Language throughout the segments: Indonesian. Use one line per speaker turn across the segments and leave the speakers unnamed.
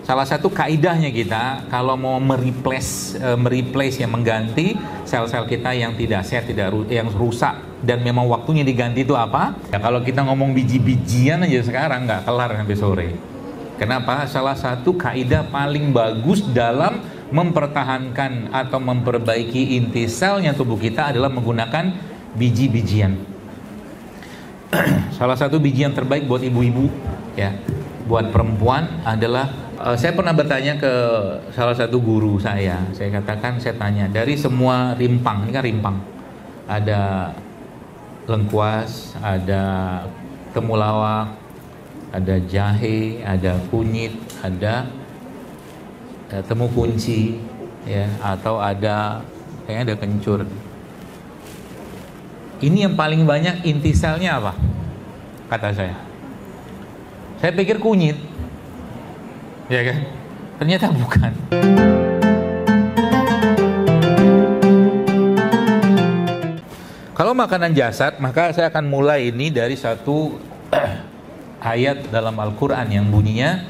Salah satu kaidahnya kita kalau mau mereplace yang mengganti sel-sel kita yang tidak sehat, yang rusak dan memang waktunya diganti itu apa? Ya, kalau kita ngomong biji-bijian aja sekarang nggak kelar sampai sore. Kenapa? Salah satu kaidah paling bagus dalam mempertahankan atau memperbaiki inti selnya tubuh kita adalah menggunakan biji-bijian. Salah satu biji yang terbaik buat ibu-ibu, ya, buat perempuan adalah saya pernah bertanya ke salah satu guru saya tanya dari semua rimpang, ini kan rimpang, ada lengkuas, ada temulawak, ada jahe, ada kunyit, ada temu kunci, ya, atau ada kayaknya ada kencur. Ini yang paling banyak inti selnya apa? Kata saya. Saya pikir kunyit. Ya kan? Ternyata bukan. Kalau makanan jasad, maka saya akan mulai ini dari satu ayat dalam Al-Quran yang bunyinya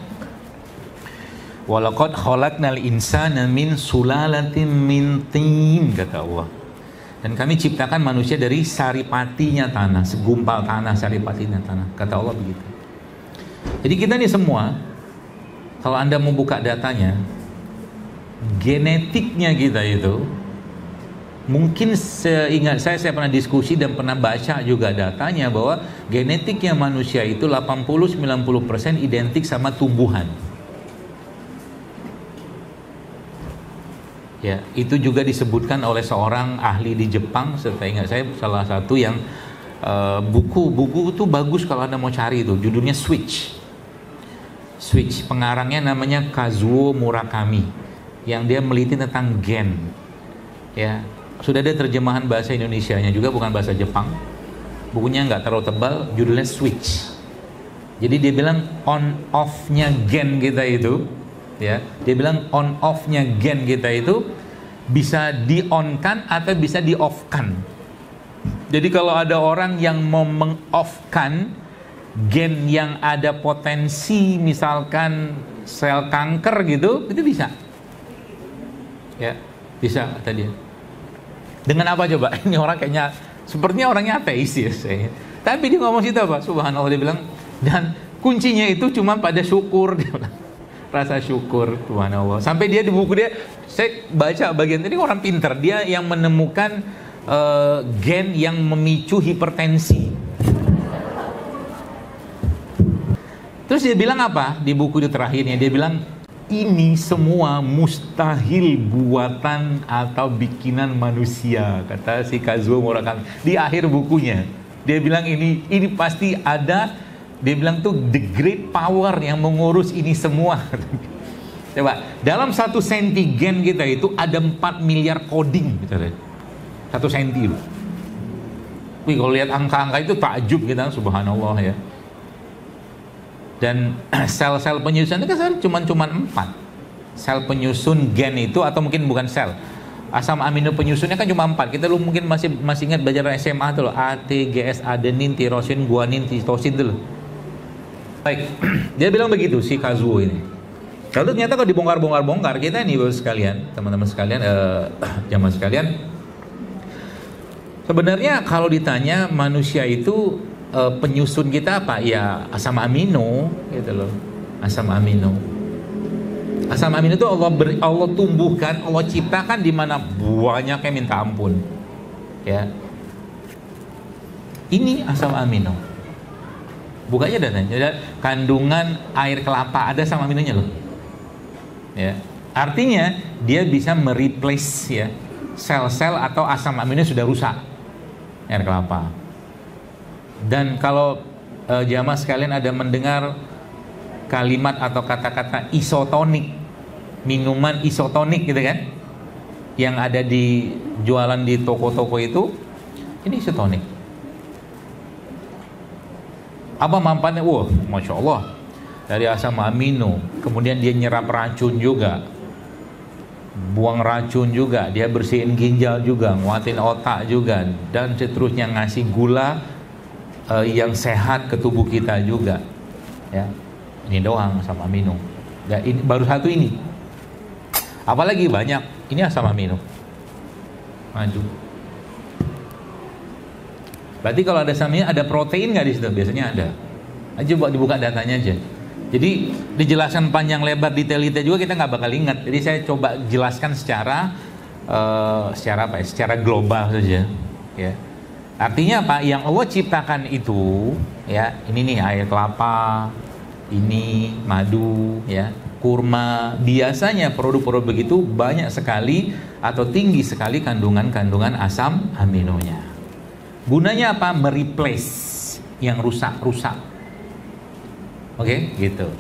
walaqad khalaqnal insana min sulalatin min tin, kata Allah. Dan kami ciptakan manusia dari saripatinya tanah, segumpal tanah saripatinya tanah, kata Allah begitu. Jadi kita nih semua, kalau Anda mau buka datanya, genetiknya kita itu, mungkin seingat saya pernah diskusi dan pernah baca juga datanya bahwa genetiknya manusia itu 80-90% identik sama tumbuhan. Ya, itu juga disebutkan oleh seorang ahli di Jepang, seingat saya salah satu yang buku itu bagus kalau Anda mau cari itu, judulnya Switch, pengarangnya namanya Kazuo Murakami, yang dia meliti tentang gen. Ya, sudah ada terjemahan bahasa Indonesianya juga, bukan bahasa Jepang. Bukunya nggak terlalu tebal, judulnya Switch. Jadi dia bilang on off-nya gen kita itu, ya, dia bilang on off-nya gen kita itu bisa di-on-kan atau bisa di-off-kan. Jadi kalau ada orang yang mau meng-off-kan gen yang ada potensi misalkan sel kanker gitu, itu bisa. Ya, bisa kata dia. Dengan apa coba? Ini orang kayaknya sepertinya orangnya ateis ya saya. Tapi dia ngomong situ apa? Subhanallah, dia bilang, dan kuncinya itu cuma pada syukur, dia bilang. Rasa syukur, subhanallah. Sampai dia di buku dia, saya baca bagian ini, orang pinter, dia yang menemukan gen yang memicu hipertensi. Terus dia bilang apa di buku itu terakhirnya? Dia bilang ini semua mustahil buatan atau bikinan manusia, kata si Kazuo Murakami di akhir bukunya. Dia bilang ini pasti ada. Dia bilang tuh the great power yang mengurus ini semua. Coba dalam 1 senti gen kita itu ada 4 miliar coding, gitu. 1 senti loh. Wih, kalau lihat angka-angka itu takjub kita, subhanallah ya. Dan sel-sel penyusun itu kan cuma 4 sel penyusun gen itu, atau mungkin bukan sel, asam amino penyusunnya kan cuma 4. Kita lu mungkin masih ingat belajar SMA tuh loh, A, T, G, S, adenin, tirosin, guanin, sitosin tuh loh. Baik, dia bilang begitu si Kazuo ini. Lalu ternyata kalau dibongkar kita nih bos sekalian, teman-teman sekalian, jamaah sekalian, sebenarnya kalau ditanya manusia itu penyusun kita apa? Ya asam amino, gitu loh. Asam amino. Asam amino itu Allah tumbuhkan, Allah ciptakan di mana banyaknya minta ampun. Ya. Ini asam amino. Bukanya datanya, kandungan air kelapa ada asam aminonya loh. Ya. Artinya dia bisa mereplace ya sel-sel atau asam amino sudah rusak air kelapa. Dan kalau jamaah sekalian ada mendengar kalimat atau kata-kata isotonik, minuman isotonik gitu kan, yang ada di jualan di toko-toko itu, ini isotonik. Apa manfaatnya? Wah, masya Allah, dari asam amino, kemudian dia nyerap racun juga, buang racun juga, dia bersihin ginjal juga, nguatin otak juga, dan seterusnya, ngasih gula yang sehat ke tubuh kita juga. Ya, ini doang asam amino. Ya, ini baru satu ini. Apalagi banyak. Ini asam amino. Maju. Berarti kalau ada asam amino, ada protein nggak di situ? Biasanya ada. Coba dibuka datanya aja. Jadi dijelaskan panjang lebar detail-detail juga kita nggak bakal ingat. Jadi saya coba jelaskan secara apa ya? Secara global saja. Ya. Artinya apa? Yang Allah ciptakan itu, ya, ini nih air kelapa, ini madu, ya, kurma. Biasanya produk-produk begitu banyak sekali atau tinggi sekali kandungan asam aminonya. Gunanya apa? Mereplace yang rusak-rusak. Oke, gitu.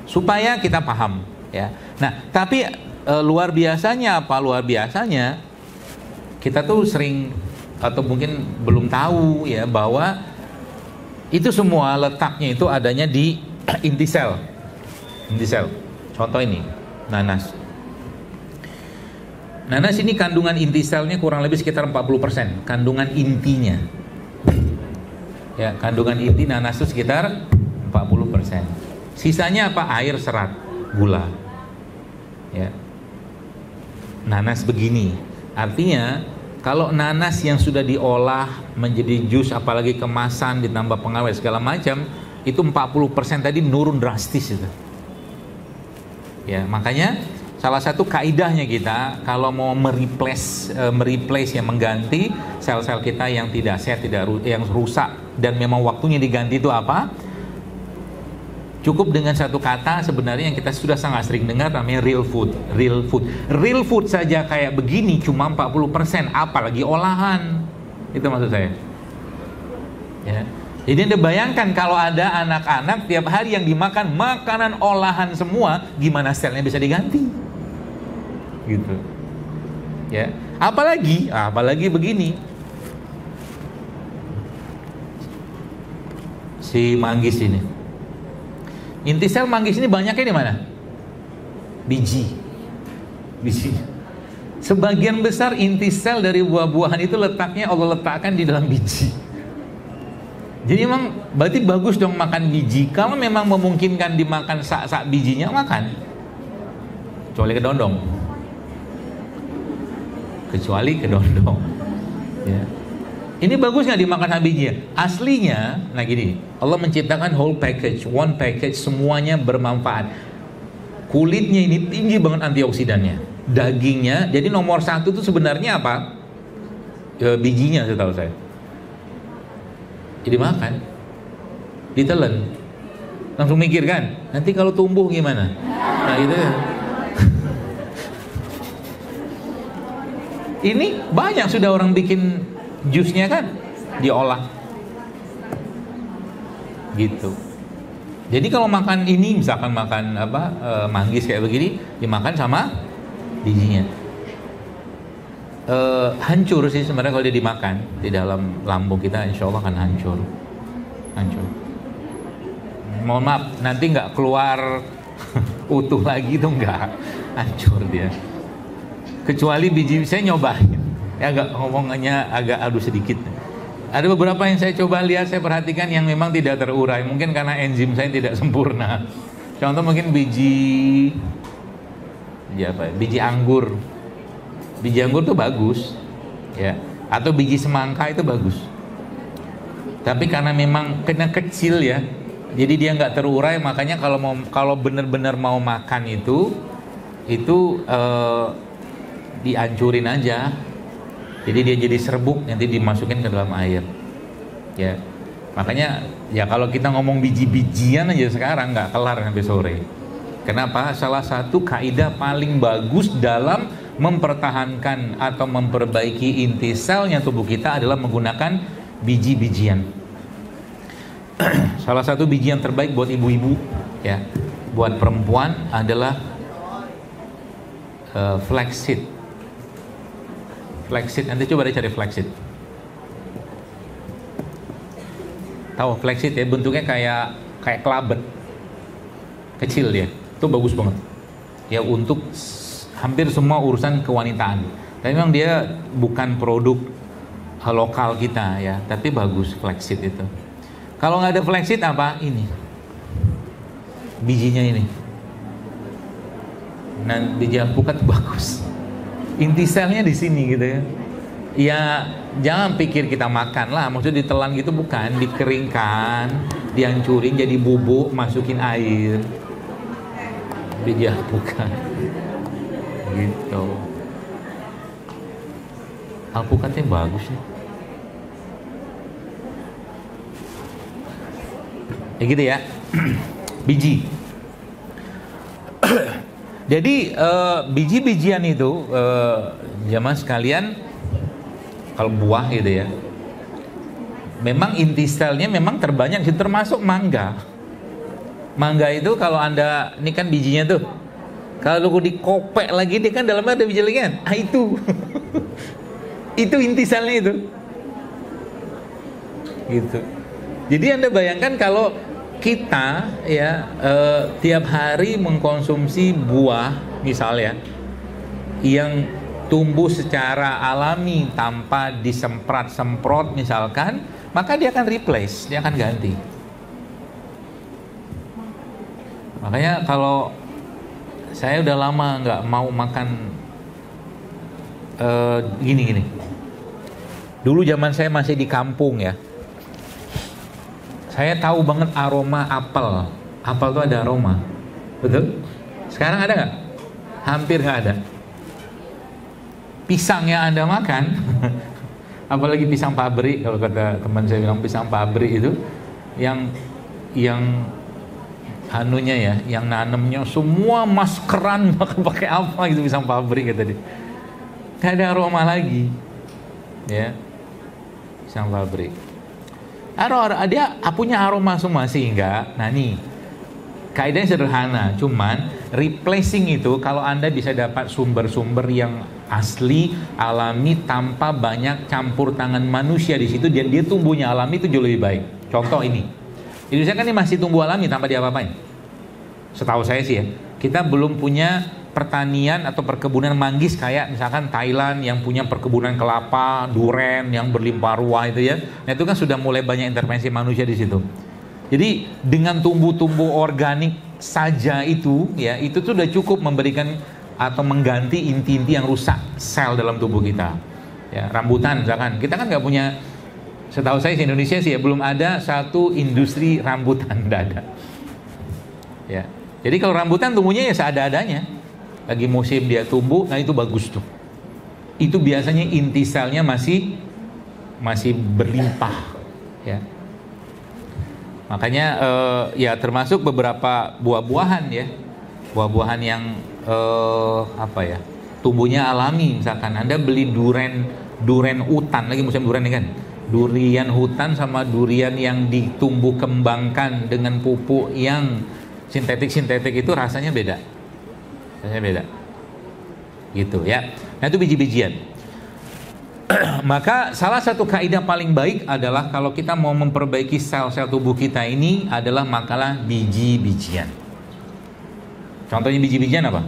Supaya kita paham, ya. Nah, tapi luar biasanya apa? Luar biasanya kita tuh sering atau mungkin belum tahu ya bahwa itu semua letaknya itu adanya di inti sel. Inti sel. Contoh ini, nanas. Nanas ini kandungan inti selnya kurang lebih sekitar 40%, kandungan intinya. Ya, kandungan inti nanas itu sekitar 40%. Sisanya apa? Air, serat, gula. Ya. Nanas begini. Artinya kalau nanas yang sudah diolah menjadi jus, apalagi kemasan ditambah pengawet segala macam, itu 40% tadi nurun drastis itu. Ya, makanya salah satu kaidahnya kita kalau mau mereplace yang mengganti sel-sel kita yang tidak sehat, yang rusak dan memang waktunya diganti itu apa? Cukup dengan satu kata sebenarnya yang kita sudah sangat sering dengar, namanya real food. Real food. Real food saja kayak begini cuma 40%, apalagi olahan. Itu maksud saya. Ya. Jadi Anda bayangkan kalau ada anak-anak tiap hari yang dimakan makanan olahan semua, gimana selnya bisa diganti? Gitu. Ya. Apalagi begini. Si manggis ini. Inti sel manggis ini banyaknya di mana? Biji. Sebagian besar inti sel dari buah-buahan itu letaknya Allah letakkan di dalam biji. Jadi memang berarti bagus dong makan biji. Kalau memang memungkinkan dimakan sak-sak bijinya, makan. Kecuali kedondong. Ya. Ini bagus nggak dimakan habisnya? Aslinya, nah gini, Allah menciptakan whole package, one package, semuanya bermanfaat. Kulitnya ini tinggi banget antioksidannya, dagingnya, jadi nomor satu itu sebenarnya apa? Bijinya, setahu saya. Jadi makan, ditelan, langsung mikir kan, nanti kalau tumbuh gimana? Nah itu. Ini banyak sudah orang bikin jusnya kan diolah gitu. Jadi kalau makan ini, misalkan makan manggis kayak begini, dimakan sama bijinya. Hancur sih sebenarnya kalau dia dimakan di dalam lambung kita, insya Allah akan hancur. Mohon maaf, nanti nggak keluar utuh lagi tuh, nggak, hancur dia. Kecuali biji, saya nyobain. Ya ngomongnya agak adu sedikit. Ada beberapa yang saya coba lihat, saya perhatikan yang memang tidak terurai. Mungkin karena enzim saya tidak sempurna. Contoh mungkin biji anggur. Biji anggur tuh bagus, ya. Atau biji semangka itu bagus. Tapi karena memang kena kecil ya, jadi dia nggak terurai. Makanya kalau benar-benar mau makan itu dihancurin aja. Jadi dia jadi serbuk, nanti dimasukin ke dalam air. Ya, makanya ya kalau kita ngomong biji-bijian aja sekarang nggak kelar sampai sore. Kenapa? Salah satu kaidah paling bagus dalam mempertahankan atau memperbaiki inti selnya tubuh kita adalah menggunakan biji-bijian. Salah satu biji yang terbaik buat ibu-ibu, ya, buat perempuan adalah flaxseed. Flaxseed, nanti coba deh cari flaxseed. Tahu flaxseed ya, bentuknya kayak kelabet, kecil dia, itu bagus banget. Ya untuk hampir semua urusan kewanitaan. Tapi memang dia bukan produk lokal kita ya, tapi bagus flaxseed itu. Kalau nggak ada flaxseed apa? Ini bijinya ini, Nah, biji alpukat bagus. Inti selnya di sini gitu ya. Ya jangan pikir kita makan lah, maksudnya ditelan gitu bukan, dikeringkan, dihancurin jadi bubuk, masukin air. Biji alpukat. Gitu. Alpukatnya bagus nih. Ya gitu ya. Biji. Jadi biji-bijian itu jamaah sekalian, kalau buah gitu ya, memang inti selnya memang terbanyak, termasuk mangga. Mangga itu kalau Anda, ini kan bijinya tuh, kalau dikopek lagi dia kan dalamnya ada biji lagi kan? Ah itu. Itu inti selnya itu. Gitu. Jadi Anda bayangkan kalau kita ya tiap hari mengkonsumsi buah misalnya yang tumbuh secara alami tanpa disemprot-semprot misalkan, maka dia akan replace, dia akan ganti. Makanya kalau saya udah lama nggak mau makan gini. Dulu zaman saya masih di kampung ya, saya tahu banget aroma apel. Apel tuh ada aroma, betul? Sekarang ada nggak? Hampir nggak ada. Pisang yang Anda makan, apalagi pisang pabrik, kalau kata teman saya bilang pisang pabrik itu, yang anunya ya, yang nanemnya semua maskeran, pakai apa gitu pisang pabrik kata dia. Nggak ada aroma lagi, ya, pisang pabrik. Dia punya aroma semua sehingga, nah nih, kaidahnya sederhana, cuman replacing itu kalau Anda bisa dapat sumber-sumber yang asli, alami, tanpa banyak campur tangan manusia di situ, dan dia tumbuhnya alami, itu jauh lebih baik. Contoh ini, Indonesia kan ini masih tumbuh alami tanpa diapa-apain. Setahu saya sih ya, kita belum punya pertanian atau perkebunan manggis kayak misalkan Thailand yang punya perkebunan kelapa, duren yang berlimpah ruah itu ya. Nah itu kan sudah mulai banyak intervensi manusia di situ. Jadi dengan tumbuh-tumbuh organik saja itu ya, itu tuh udah cukup memberikan atau mengganti inti-inti yang rusak sel dalam tubuh kita. Ya, rambutan misalkan, kita kan nggak punya, setahu saya di Indonesia sih ya belum ada satu industri rambutan, nggak ada. Ya, jadi kalau rambutan tumbuhnya ya seada-adanya. Lagi musim dia tumbuh, nah itu bagus tuh. Itu biasanya inti selnya masih berlimpah, ya. Makanya ya termasuk beberapa buah-buahan ya, buah-buahan yang tumbuhnya alami. Misalkan Anda beli duren hutan, lagi musim duren ini kan, durian hutan sama durian yang ditumbuh kembangkan dengan pupuk yang sintetik itu rasanya beda. Gitu ya. Nah itu biji-bijian. Maka salah satu kaidah paling baik adalah kalau kita mau memperbaiki sel-sel tubuh kita ini adalah makalah biji-bijian. Contohnya biji-bijian apa?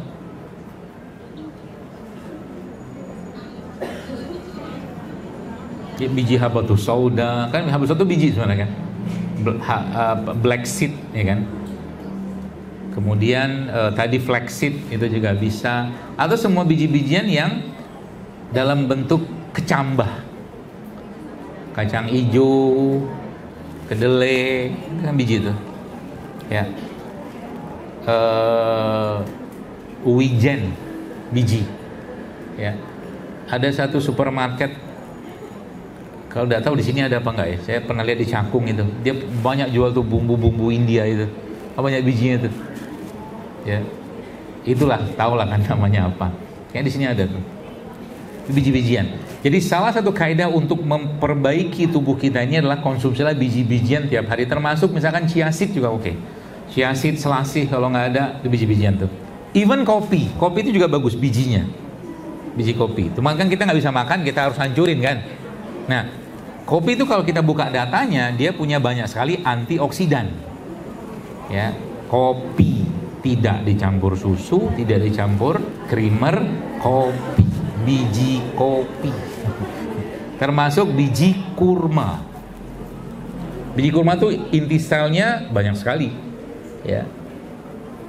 Biji habatus sauda, kan habatus sauda itu biji sebenarnya kan. Black seed ya kan. Kemudian tadi flaxseed itu juga bisa, atau semua biji-bijian yang dalam bentuk kecambah, kacang hijau, kedelai, kan biji itu, ya. Wijen, biji, ya. Ada satu supermarket, kalau tidak tahu di sini ada apa enggak ya? Saya pernah lihat di Cakung itu, dia banyak jual tuh bumbu-bumbu India itu, banyak bijinya tuh. Ya, itulah, tahulah kan namanya apa. Kayak di sini ada tuh biji-bijian. Jadi salah satu kaidah untuk memperbaiki tubuh kita ini adalah konsumsilah biji-bijian tiap hari. Termasuk misalkan chia seed juga oke. Chia seed, selasih kalau nggak ada itu biji-bijian tuh. Even kopi itu juga bagus bijinya. Biji kopi. Cuman kan kita nggak bisa makan, kita harus hancurin kan. Nah, kopi itu kalau kita buka datanya dia punya banyak sekali antioksidan. Ya, kopi tidak dicampur susu, tidak dicampur creamer, kopi, biji kopi. Termasuk biji kurma. Biji kurma tuh inti selnya banyak sekali, ya.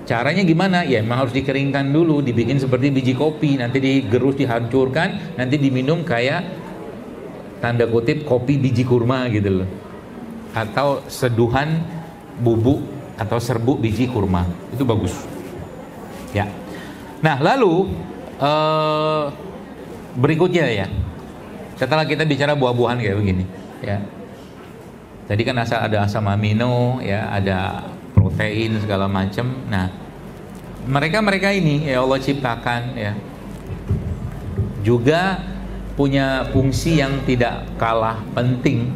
Caranya gimana? Ya memang harus dikeringkan dulu, dibikin seperti biji kopi, nanti digerus, dihancurkan, nanti diminum kayak tanda kutip kopi biji kurma gitu loh. Atau seduhan bubuk atau serbuk biji kurma. Itu bagus. Ya. Nah, lalu berikutnya ya. Setelah kita bicara buah-buahan kayak begini, ya. Tadi kan ada asam amino, ya, ada protein segala macam. Nah, mereka ini ya Allah ciptakan ya juga punya fungsi yang tidak kalah penting,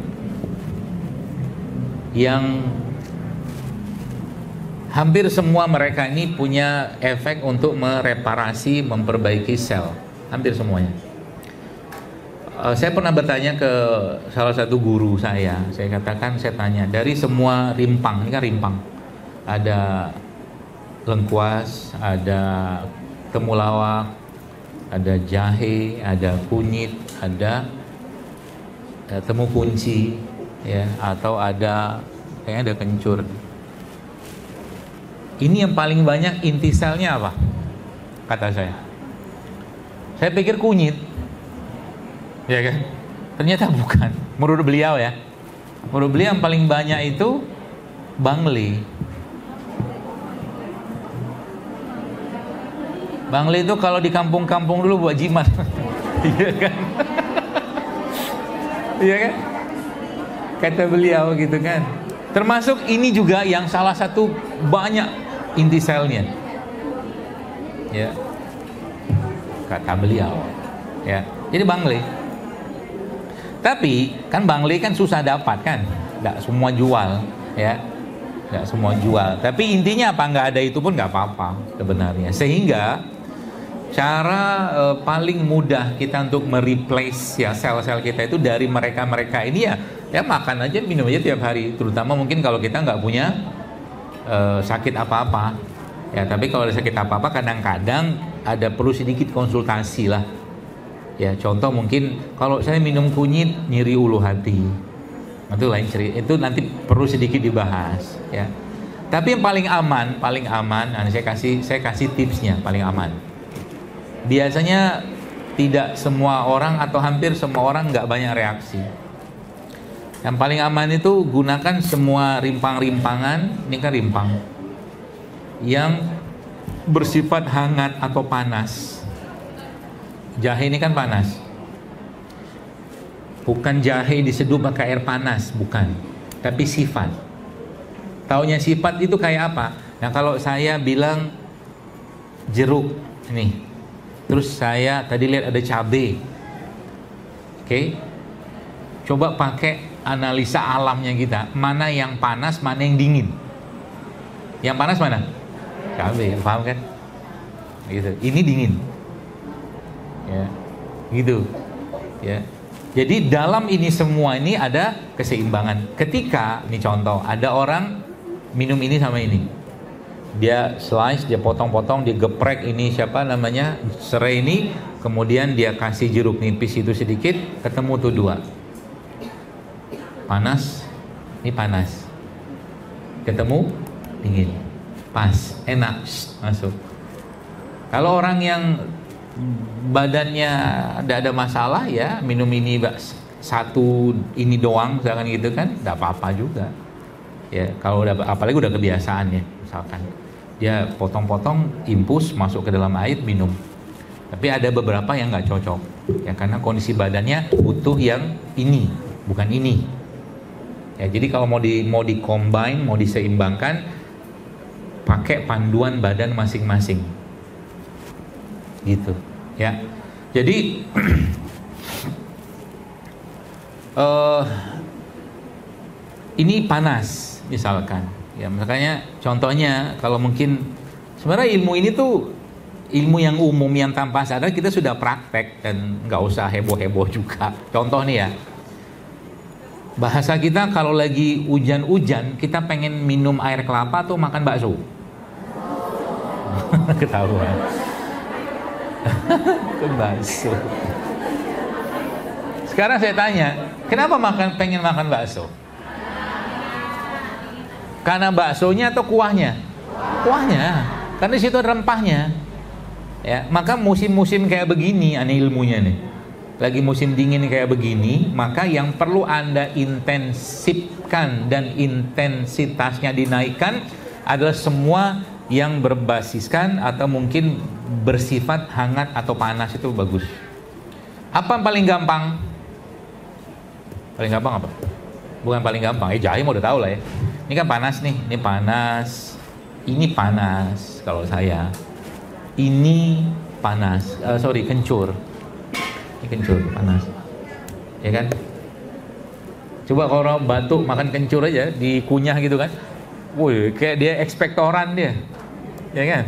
yang hampir semua mereka ini punya efek untuk mereparasi, memperbaiki sel, hampir semuanya. Saya pernah bertanya ke salah satu guru saya tanya, dari semua rimpang, ini kan rimpang, ada lengkuas, ada temulawak, ada jahe, ada kunyit, ada temu kunci, ya, atau ada kayaknya ada kencur. Ini yang paling banyak inti selnya apa? Kata saya. Saya pikir kunyit, ya kan? Ternyata bukan. Menurut beliau ya, menurut beliau yang paling banyak itu bangli. Bangli itu kalau di kampung-kampung dulu buat jimat. Iya kan? Iya kan? Kata beliau gitu kan. Termasuk ini juga yang salah satu banyak inti selnya. Ya. Kata beliau. Ya. Jadi bangli. Tapi kan bangli kan susah dapat kan? Nggak semua jual, ya. Nggak semua jual. Tapi intinya apa, nggak ada itu pun nggak apa-apa sebenarnya. Sehingga cara paling mudah kita untuk mereplace ya sel-sel kita itu dari mereka ini ya makan aja, minum aja tiap hari. Terutama mungkin kalau kita nggak punya sakit apa-apa. Ya, tapi kalau ada sakit apa-apa kadang-kadang ada perlu sedikit konsultasi lah. Ya, contoh mungkin kalau saya minum kunyit nyeri ulu hati. Itu lain cerita. Itu nanti perlu sedikit dibahas, ya. Tapi yang paling aman, nah saya kasih tipsnya paling aman. Biasanya tidak semua orang atau hampir semua orang nggak banyak reaksi. Yang paling aman itu gunakan semua rimpang-rimpangan, ini kan rimpang, yang bersifat hangat atau panas. Jahe ini kan panas. Bukan jahe diseduh pakai air panas, bukan. Tapi sifat. Taunya sifat itu kayak apa? Nah, kalau saya bilang jeruk, nih. Terus saya tadi lihat ada cabai. Oke. Coba pakai analisa alamnya kita. Mana yang panas, mana yang dingin. Yang panas mana? Cabai, paham kan? Gitu. Ini dingin. Ya. Gitu. Ya. Jadi dalam ini semua ini ada keseimbangan. Ketika, ini contoh, ada orang minum ini sama ini. Dia slice, dia potong-potong, dia geprek ini siapa namanya, serai ini, kemudian dia kasih jeruk nipis itu sedikit, ketemu tuh dua. Panas, ini panas. Ketemu, dingin. Pas, enak, masuk. Kalau orang yang badannya tidak ada masalah ya minum ini satu ini doang misalkan gitu kan tidak apa-apa juga ya, kalau udah apalagi udah kebiasaan ya, misalkan dia potong-potong impus masuk ke dalam air minum. Tapi ada beberapa yang nggak cocok ya karena kondisi badannya butuh yang ini bukan ini ya. Jadi kalau mau di combine, mau diseimbangkan, pakai panduan badan masing-masing gitu ya. Jadi ini panas misalkan ya, makanya contohnya kalau mungkin sebenarnya ilmu ini tuh ilmu yang umum yang tanpa sadar kita sudah praktek dan nggak usah heboh-heboh juga. Contoh nih ya, bahasa kita kalau lagi hujan-hujan kita pengen minum air kelapa atau makan bakso. Ketahuan. Ke bakso. Sekarang saya tanya, kenapa pengen makan bakso? Karena baksonya atau kuahnya? Kuahnya. Karena di situ ada rempahnya. Ya, maka musim-musim kayak begini, aneh ilmunya nih. Lagi musim dingin kayak begini, maka yang perlu Anda intensifkan dan intensitasnya dinaikkan adalah semua yang berbasiskan atau mungkin bersifat hangat atau panas, itu bagus. Apa yang paling gampang? Paling gampang apa? Bukan paling gampang, jahe mau udah tahu lah ya. Ini kan panas nih, ini panas. Ini panas kalau saya. Ini panas, kencur. Ini kencur, panas. Ya kan? Coba kalau orang batuk makan kencur aja, dikunyah gitu kan. Woi, kayak dia ekspektoran dia. Ya kan?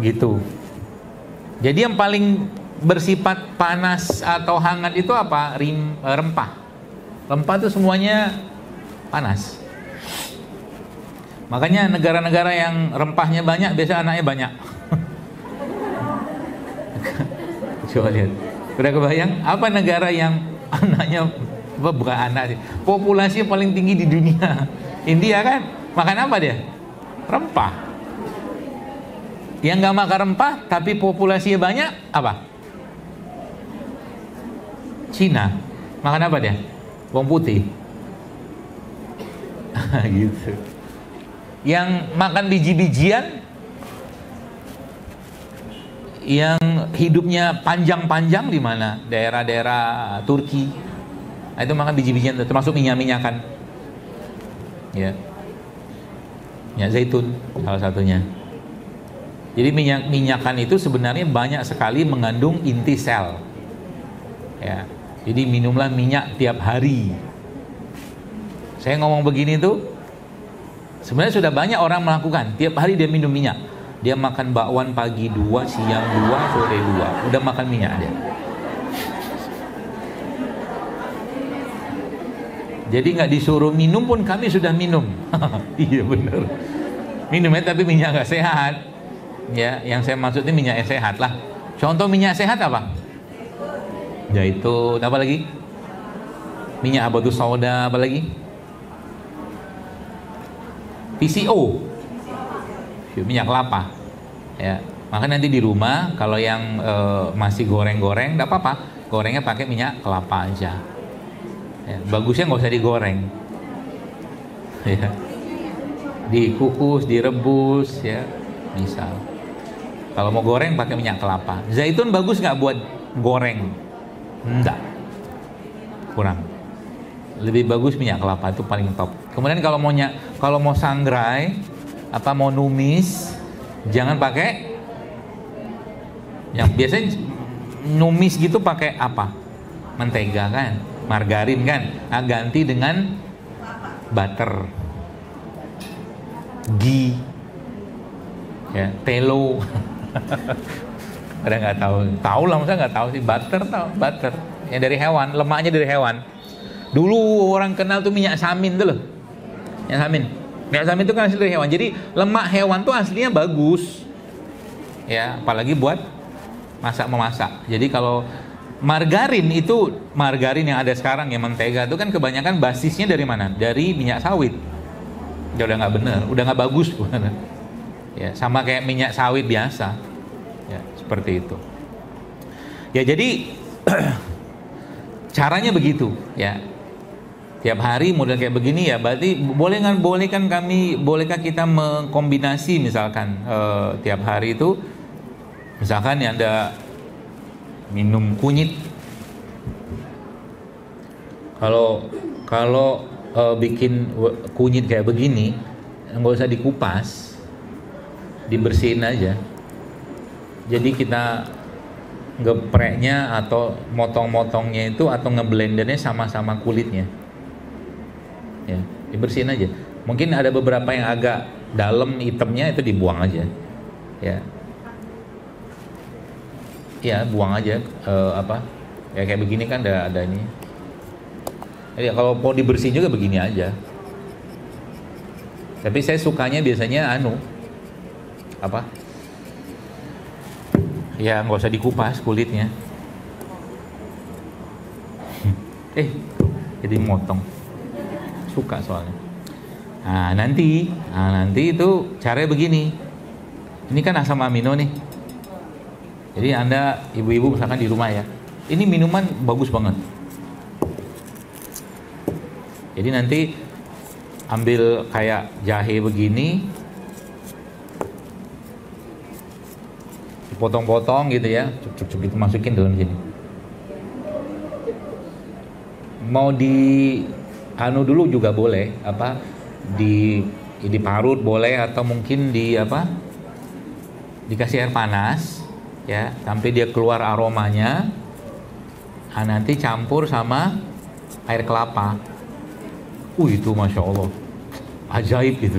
Gitu. Jadi yang paling bersifat panas atau hangat itu apa? Rempah. Rempah itu semuanya panas. Makanya negara-negara yang rempahnya banyak biasa anaknya banyak. Coba lihat. Udah kebayang apa negara yang anaknya bukan anak sih, populasi yang paling tinggi di dunia? India kan? Makan apa dia? Rempah. Yang nggak makan rempah tapi populasinya banyak apa? Cina. Makan apa dia? Bawang putih. Gitu. Yang makan biji-bijian, yang hidupnya panjang-panjang di mana? Daerah-daerah Turki. Nah, itu makan biji-bijian, termasuk minyak-minyakan. Ya. Minyak zaitun salah satunya. Jadi minyak-minyakan itu sebenarnya banyak sekali mengandung inti sel. Ya. Jadi minumlah minyak tiap hari. Saya ngomong begini tuh sebenarnya sudah banyak orang melakukan. Tiap hari dia minum minyak. Dia makan bakwan pagi 2, siang 2, sore 2. Udah makan minyak dia. Jadi nggak disuruh minum pun kami sudah minum. Iya benar. Minumnya tapi minyak nggak sehat. Ya, yang saya maksud ini minyak yang sehat lah. Contoh minyak sehat apa? Zaitun, apa lagi? Minyak abatu sauda, apa lagi? PCO, minyak kelapa. Ya, maka nanti di rumah kalau yang masih goreng-goreng, enggak apa-apa, gorengnya pakai minyak kelapa aja. Ya, bagusnya nggak usah digoreng. Ya, dikukus, direbus, ya, misal. Kalau mau goreng pakai minyak kelapa. Zaitun bagus nggak buat goreng? Enggak, kurang. Lebih bagus minyak kelapa, itu paling top. Kemudian kalau mau sangrai, mau numis, jangan pakai yang biasanya numis gitu pakai apa? Mentega kan, margarin kan. Nah, ganti dengan butter, ghee, ya, telo. Ada nggak tahu? Tahu lah, masa nggak tahu sih? Butter, tahu butter. Yang dari hewan, lemaknya dari hewan. Dulu orang kenal tuh minyak samin tuh loh. Minyak samin. Minyak samin itu kan hasil dari hewan. Jadi lemak hewan tuh aslinya bagus. Ya, apalagi buat memasak. Jadi kalau margarin yang ada sekarang ya, mentega itu kan kebanyakan basisnya dari mana? Dari minyak sawit. Ya udah nggak bener, udah nggak bagus. Ya, sama kayak minyak sawit biasa. Ya, seperti itu. Ya, jadi caranya begitu, ya. Tiap hari model kayak begini ya, berarti bolehkah kita mengkombinasi misalkan tiap hari itu misalkan ya Anda minum kunyit. Kalau bikin kunyit kayak begini nggak usah dikupas, dibersihin aja. Jadi kita ngepreknya atau motong-motongnya itu atau ngeblendernya sama-sama kulitnya. Ya, dibersihin aja. Mungkin ada beberapa yang agak dalam hitamnya, itu dibuang aja. Ya. Ya, buang aja ya kayak begini kan ada ini. Ya, kalau mau dibersihin juga begini aja. Tapi saya sukanya biasanya ya nggak usah dikupas kulitnya. Jadi motong. Suka soalnya. Nanti itu caranya begini. Ini kan asam amino nih. Jadi Anda ibu-ibu misalkan di rumah ya, ini minuman bagus banget. Jadi nanti ambil kayak jahe begini, potong-potong gitu ya, cuk gitu masukin dalam sini. Mau di dulu juga boleh, diparut boleh, atau mungkin dikasih air panas ya sampai dia keluar aromanya. Nanti campur sama air kelapa. Itu Masya Allah ajaib gitu.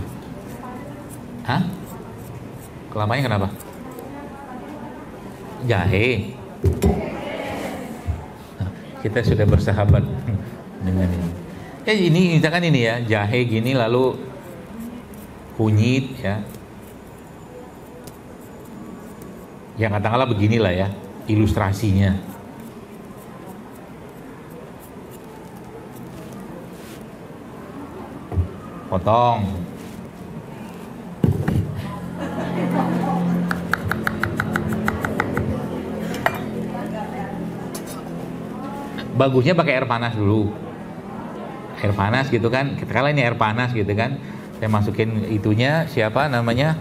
Kelapanya kenapa? Jahe. Kita sudah bersahabat dengan ini. Ini misalkan ini ya, jahe gini, lalu kunyit ya. Ya katakanlah beginilah ya ilustrasinya. Potong. Bagusnya pakai air panas dulu. Air panas gitu kan. Katakanlah ini air panas gitu kan. Saya masukin itunya, siapa namanya?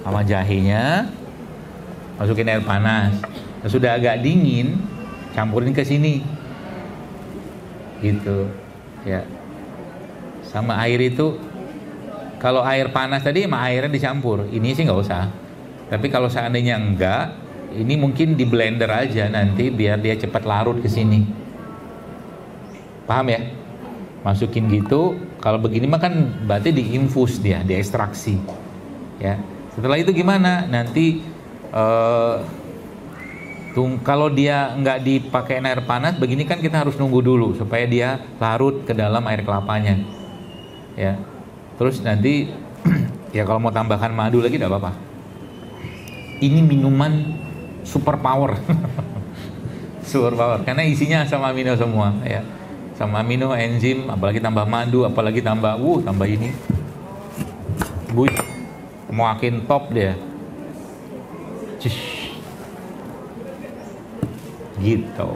Sama jahenya, masukin air panas. Sudah agak dingin, campurin ke sini, gitu, ya. Sama air itu, kalau air panas tadi sama airnya dicampur. Ini sih nggak usah. Tapi kalau seandainya enggak, ini mungkin di blender aja nanti biar dia cepat larut ke sini. Paham ya? Masukin gitu. Kalau begini mah kan berarti diinfus dia, diekstraksi, ya. Setelah itu gimana? Nanti kalau dia nggak dipakai air panas begini kan kita harus nunggu dulu supaya dia larut ke dalam air kelapanya, ya. Terus nanti ya kalau mau tambahkan madu lagi tidak apa-apa. Ini minuman super power. Super power karena isinya asam amino semua ya. Asam amino, enzim, apalagi tambah madu, apalagi tambah ini. Makin top dia. Gitu.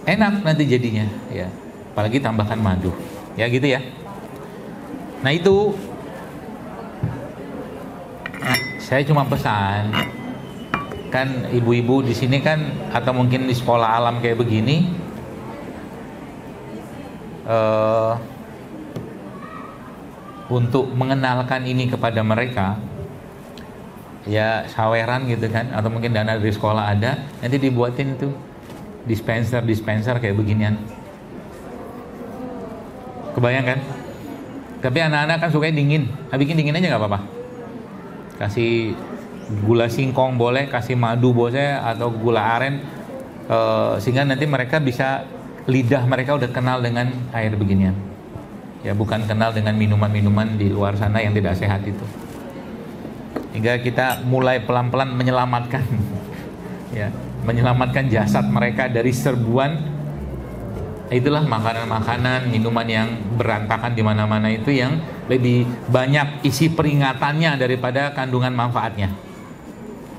Enak nanti jadinya ya. Apalagi tambahkan madu. Ya gitu ya. Nah itu saya cuma pesan, kan ibu-ibu di sini kan atau mungkin di sekolah alam kayak begini, untuk mengenalkan ini kepada mereka, ya saweran gitu kan, atau mungkin dana dari sekolah ada, nanti dibuatin tuh dispenser kayak beginian. Kebayang kan? Tapi anak-anak kan sukanya dingin, bikin dingin aja nggak apa-apa. Kasih gula singkong boleh, kasih madu boleh, atau gula aren, sehingga nanti mereka bisa, lidah mereka udah kenal dengan air beginian. Ya bukan kenal dengan minuman-minuman di luar sana yang tidak sehat itu. Hingga kita mulai pelan-pelan menyelamatkan, ya, menyelamatkan jasad mereka dari serbuan. Itulah makanan-makanan, minuman yang berantakan di mana-mana itu yang lebih banyak isi peringatannya daripada kandungan manfaatnya.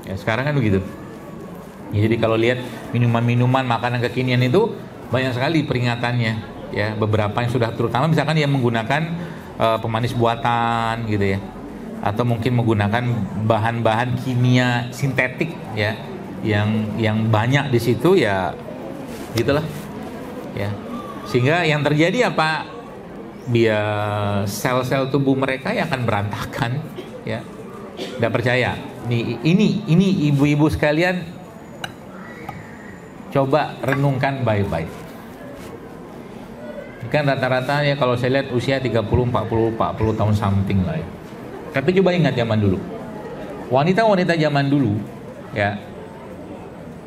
Ya sekarang kan begitu. Ya, jadi kalau lihat minuman-minuman makanan kekinian itu banyak sekali peringatannya. Ya beberapa yang sudah, terutama misalkan yang menggunakan pemanis buatan gitu ya, atau mungkin menggunakan bahan-bahan kimia sintetik ya, yang banyak di situ ya, gitulah ya. Sehingga yang terjadi apa? Biar sel-sel tubuh mereka yang akan berantakan ya. Nggak percaya? Ini ibu-ibu sekalian, coba renungkan baik-baik. Kan rata-rata ya kalau saya lihat usia 30, 40 tahun something lah ya. Tapi coba ingat zaman dulu. Wanita-wanita zaman dulu ya,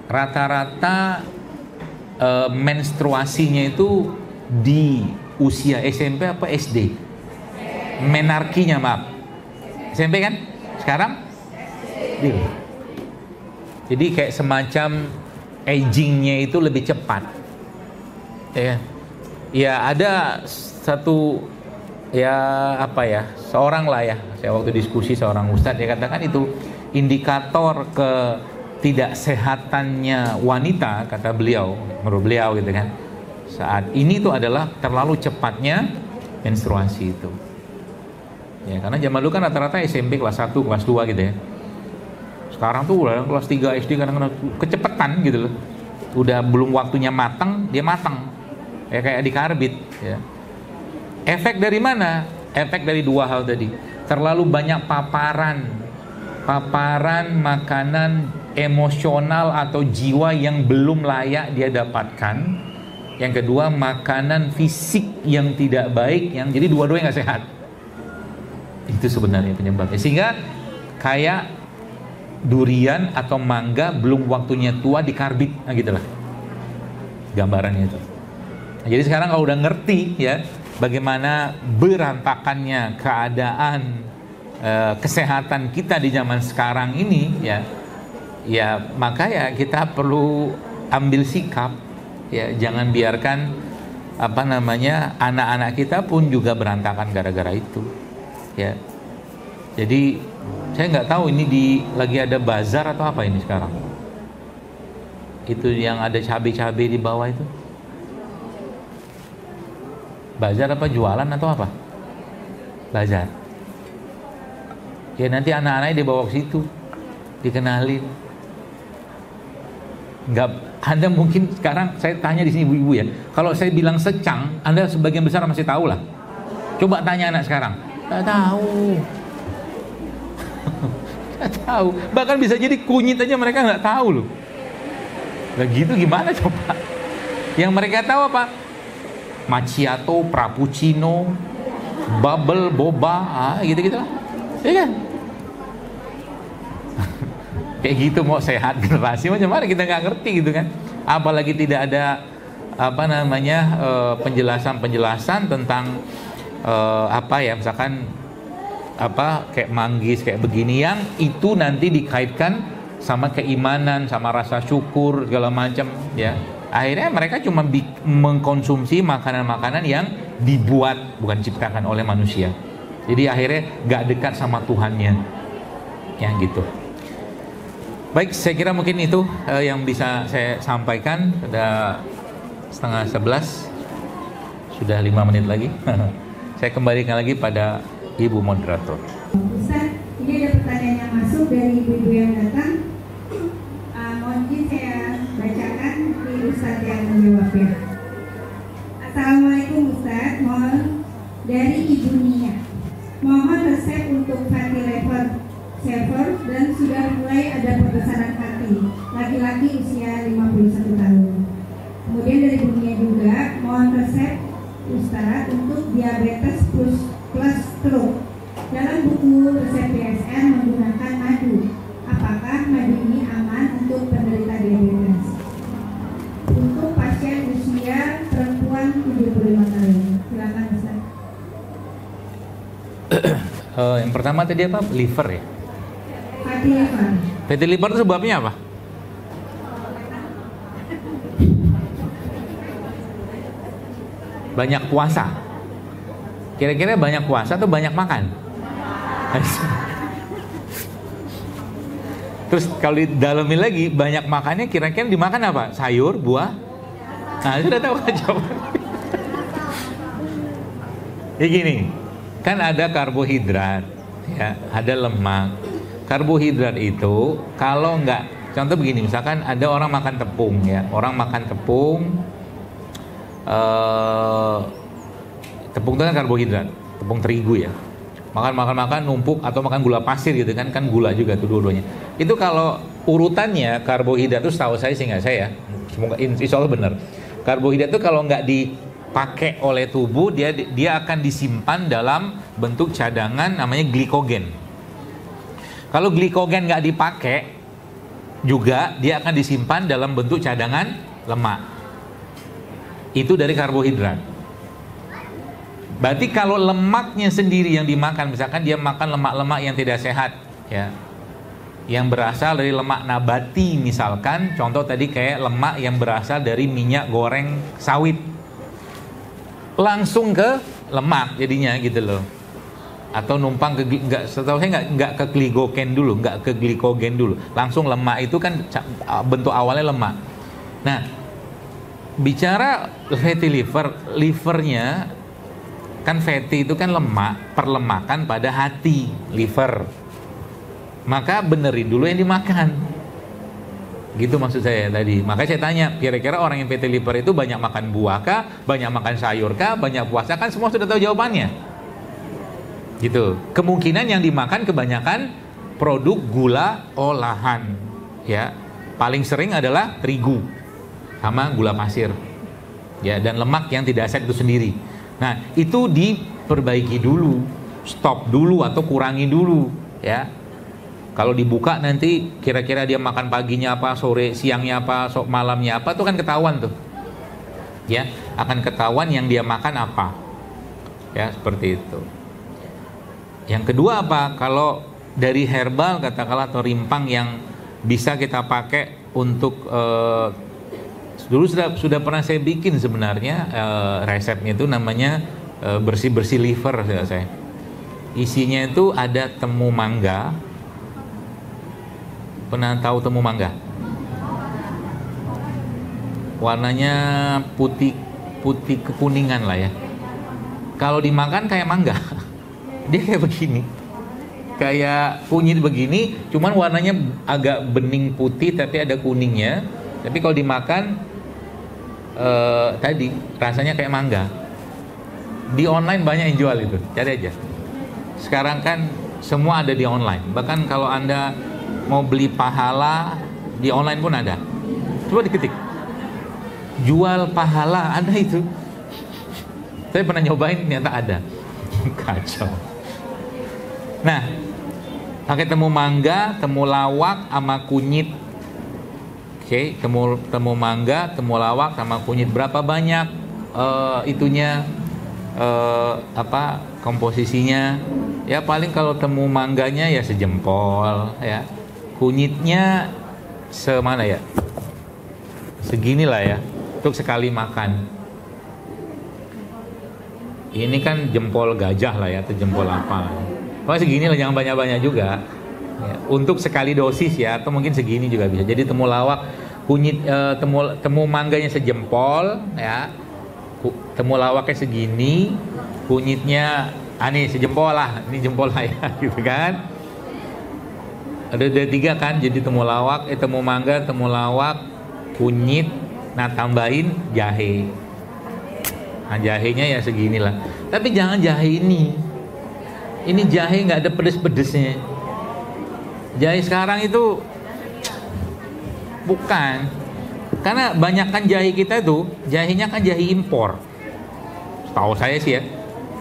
rata-rata menstruasinya itu di usia SMP apa SD? Menarkinya maaf. SMP kan? Sekarang? Jadi kayak semacam agingnya itu lebih cepat. Ya ada satu seorang lah ya, saya waktu diskusi seorang ustadz, dia katakan itu indikator ketidaksehatannya wanita, kata beliau, menurut beliau gitu kan, saat ini itu adalah terlalu cepatnya menstruasi itu. Ya, karena zaman dulu kan rata-rata SMP kelas 1, kelas 2 gitu ya. Sekarang tuh udah kelas 3 SD kadang-kadang kecepatan gitu loh. Udah belum waktunya matang, dia matang. Ya kayak di karbit ya. Efek dari mana? Efek dari dua hal tadi. Terlalu banyak paparan makanan emosional atau jiwa yang belum layak dia dapatkan. Yang kedua, makanan fisik yang tidak baik, yang jadi dua-duanya nggak sehat. Itu sebenarnya penyebabnya. Sehingga kayak durian atau mangga belum waktunya tua dikarbit, nah gitulah gambarannya itu. Nah, jadi sekarang kalau udah ngerti ya bagaimana berantakannya keadaan kesehatan kita di zaman sekarang ini ya maka ya kita perlu ambil sikap ya, jangan biarkan anak-anak kita pun juga berantakan gara-gara itu ya. Jadi saya nggak tahu ini lagi ada bazar atau apa ini sekarang, itu yang ada cabai-cabai di bawah itu. Bazar apa jualan atau apa? Bazar. Ya nanti anak-anaknya dibawa ke situ, dikenalin. Nggak, Anda mungkin sekarang saya tanya di sini ibu-ibu ya. Kalau saya bilang secang, Anda sebagian besar masih tahu lah. Coba tanya anak sekarang, nggak tahu. Nggak tahu. Bahkan bisa jadi kunyit aja mereka nggak tahu loh. Nah gitu gimana coba? Yang mereka tahu apa? Macchiato, frappuccino, bubble, boba, gitu-gitu lah. Ya kan? Kayak gitu mau sehat generasi macam mana kita nggak ngerti gitu kan? Apalagi tidak ada penjelasan tentang misalkan kayak manggis kayak begini yang itu nanti dikaitkan sama keimanan, sama rasa syukur segala macam ya. Akhirnya mereka cuma mengkonsumsi makanan-makanan yang dibuat, bukan diciptakan oleh manusia. Jadi akhirnya nggak dekat sama Tuhannya, ya gitu. Baik, saya kira mungkin itu yang bisa saya sampaikan. Sudah 10:30, sudah 5 menit lagi. Saya kembalikan lagi pada Ibu Moderator.
Ustaz, ini ada pertanyaan yang masuk dari ibu-ibu yang datang. Mohon izin saya bacakan di Ustaz yang menjawabnya. Assalamualaikum Ustaz, mohon dari Ibu Nia. Mohon resep untuk fatty liver server dan sudah mulai ada pembesaran hati, laki-laki usia 51 tahun. Kemudian dari Ibu Nia juga, mohon resep Ustaz untuk diabetes plus stroke. Dalam buku resep PSN menggunakan madu. Apakah madu ini aman untuk penderita diabetes? Untuk pasien usia perempuan 75 tahun. Silakan Ustaz.
Yang pertama tadi apa? Liver ya?
Fatty liver.
Fatty liver itu sebabnya apa? Banyak puasa. Kira-kira banyak puasa atau banyak makan? Terus kalau didalamin lagi, banyak makannya kira-kira dimakan apa? Sayur, buah? Nah, sudah tahu kan jawabannya. Ya gini, kan ada karbohidrat, ya, ada lemak. Karbohidrat itu kalau nggak, contoh begini, misalkan ada orang makan tepung, ya, orang makan tepung, tepung itu kan karbohidrat, tepung terigu ya. Makan numpuk atau makan gula pasir gitu kan gula juga tuh dua-duanya. Itu kalau urutannya karbohidrat itu setahu saya sih nggak saya, semoga insya Allah benar. Karbohidrat itu kalau nggak dipakai oleh tubuh dia akan disimpan dalam bentuk cadangan namanya glikogen. Kalau glikogen nggak dipakai juga dia akan disimpan dalam bentuk cadangan lemak. Itu dari karbohidrat. Berarti kalau lemaknya sendiri yang dimakan, misalkan dia makan lemak-lemak yang tidak sehat, ya, yang berasal dari lemak nabati, misalkan contoh tadi kayak lemak yang berasal dari minyak goreng sawit, langsung ke lemak jadinya gitu loh. Atau numpang ke, nggak, setahu saya nggak ke glikogen dulu, nggak ke glikogen dulu, langsung lemak. Itu kan bentuk awalnya lemak. Nah, bicara fatty liver, livernya kan fatty itu kan lemak, perlemakan pada hati, liver. Maka benerin dulu yang dimakan. Gitu maksud saya tadi. Makanya saya tanya, kira-kira orang yang fatty liver itu banyak makan buah kah, banyak makan sayur kah, banyak puasa, kan semua sudah tahu jawabannya. Gitu. Kemungkinan yang dimakan kebanyakan produk gula olahan, ya. Paling sering adalah terigu sama gula pasir, ya, dan lemak yang tidak sehat itu sendiri. Nah, itu diperbaiki dulu, stop dulu atau kurangi dulu, ya. Kalau dibuka nanti kira-kira dia makan paginya apa, sore, siangnya apa, malamnya apa, itu kan ketahuan tuh, ya, akan ketahuan yang dia makan apa, ya, seperti itu. Yang kedua apa? Kalau dari herbal katakanlah atau rimpang yang bisa kita pakai untuk dulu sudah pernah saya bikin sebenarnya resepnya itu namanya bersih-bersih liver saya. Isinya itu ada temu mangga. Pernah tahu temu mangga? Warnanya putih kekuningan lah ya. Kalau dimakan kayak mangga. Dia kayak begini, kayak kunyit begini, cuman warnanya agak bening putih tapi ada kuningnya. Tapi kalau dimakan tadi rasanya kayak mangga. Di online banyak yang jual itu, cari aja. Sekarang kan semua ada di online. Bahkan kalau Anda mau beli pahala di online pun ada. Coba diketik, jual pahala, ada itu. Saya pernah nyobain, ternyata ada. Kacau. Nah, pakai temu mangga, temu lawak, sama kunyit. Oke, temu mangga, temu lawak, sama kunyit. Berapa banyak itunya? Komposisinya? Ya paling kalau temu mangganya ya sejempol, ya. Kunyitnya semana ya? Segini lah ya, untuk sekali makan. Ini kan jempol gajah lah ya, atau jempol apa? Oh segini lah, jangan banyak-banyak juga. Ya, untuk sekali dosis ya, atau mungkin segini juga bisa. Jadi temu lawak, kunyit, temu mangganya sejempol, ya. Temu lawaknya segini, kunyitnya, nih sejempol lah, ini jempol lah ya, gitu kan? Ada 3 kan, jadi temu lawak, temu mangga, temu lawak, kunyit, nah tambahin jahe. Nah jahenya ya seginilah. Tapi jangan jahe ini. Ini jahe nggak ada pedes-pedesnya. Jahe sekarang itu bukan. Karena banyakkan jahe kita itu, jahenya kan jahe impor. Setahu saya sih ya.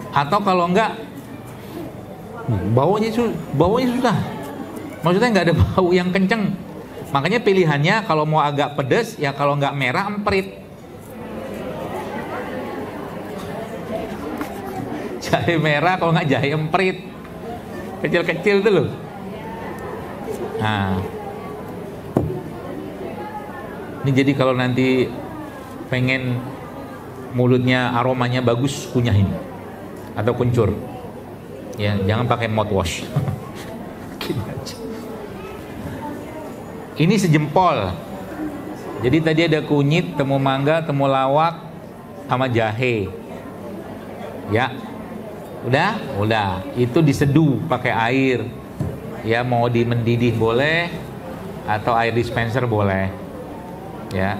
Atau kalau enggak, baunya susah. Maksudnya nggak ada bau yang kenceng. Makanya pilihannya kalau mau agak pedes, ya kalau nggak merah, emprit. Jahe merah, kalau nggak jahe emprit, kecil-kecil tuh loh. Nah, ini jadi kalau nanti pengen mulutnya aromanya bagus, kunyahin atau kuncur. Ya, jangan pakai mouthwash. Gini aja. Ini sejempol. Jadi tadi ada kunyit, temu mangga, temu lawak, sama jahe. Ya. Udah. Itu diseduh pakai air. Ya, mau mendidih boleh atau air dispenser boleh. Ya.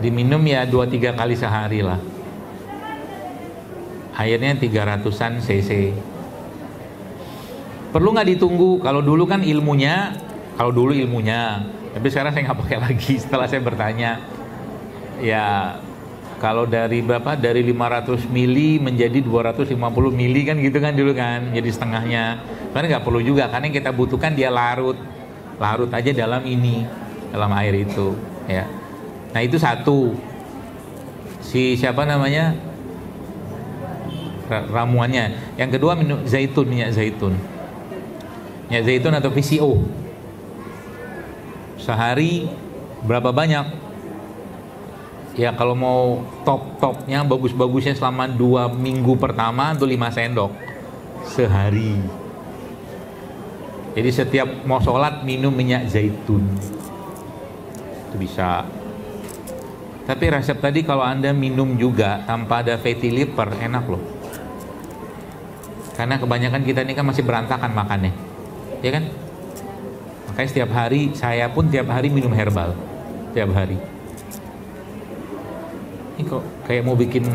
Diminum ya 2-3 kali sehari lah. Airnya 300-an cc. Perlu nggak ditunggu? Kalau dulu ilmunya, tapi sekarang saya nggak pakai lagi setelah saya bertanya. Ya, kalau dari 500 mili menjadi 250 mili kan gitu kan dulu kan, jadi setengahnya. Karena nggak perlu juga, karena yang kita butuhkan dia larut aja dalam air itu, ya. Nah itu satu. Siapa namanya ramuannya. Yang kedua minyak zaitun. minyak zaitun atau VCO. Sehari berapa banyak? Ya kalau mau top-topnya, bagus-bagusnya selama 2 minggu pertama itu 5 sendok sehari. Jadi setiap mau sholat minum minyak zaitun itu bisa. Tapi resep tadi kalau Anda minum juga tanpa ada fatty liver enak loh. Karena kebanyakan kita ini kan masih berantakan makannya, ya kan? Makanya setiap hari, saya pun tiap hari minum herbal tiap hari. Ini kok kayak mau bikin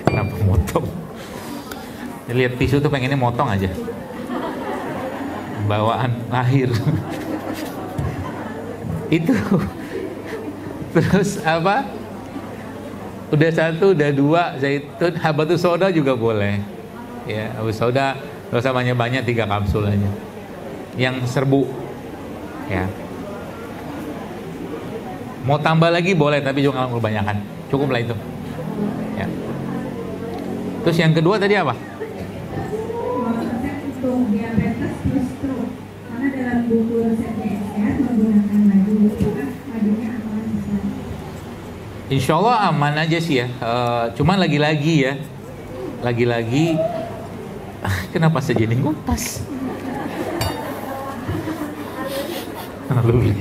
kenapa motong? Lihat tisu tuh pengennya motong aja. Bawaan lahir. Itu. Terus apa? Udah 1, udah 2 zaitun, habatus sauda juga boleh. Ya, habatus sauda enggak usah banyak-banyak, 3 kapsul aja. Yang serbu. Ya. Mau tambah lagi boleh, tapi juga jangan kebanyakan. Cukup lah itu. Ya. Terus yang kedua tadi apa?
Untuk diabetes plus stroke, karena dalam buku resepnya sehat menggunakan madu, madunya aman.
Insya Allah aman aja sih ya. Cuman lagi-lagi ya, kenapa saya jadi ngupas? Lalu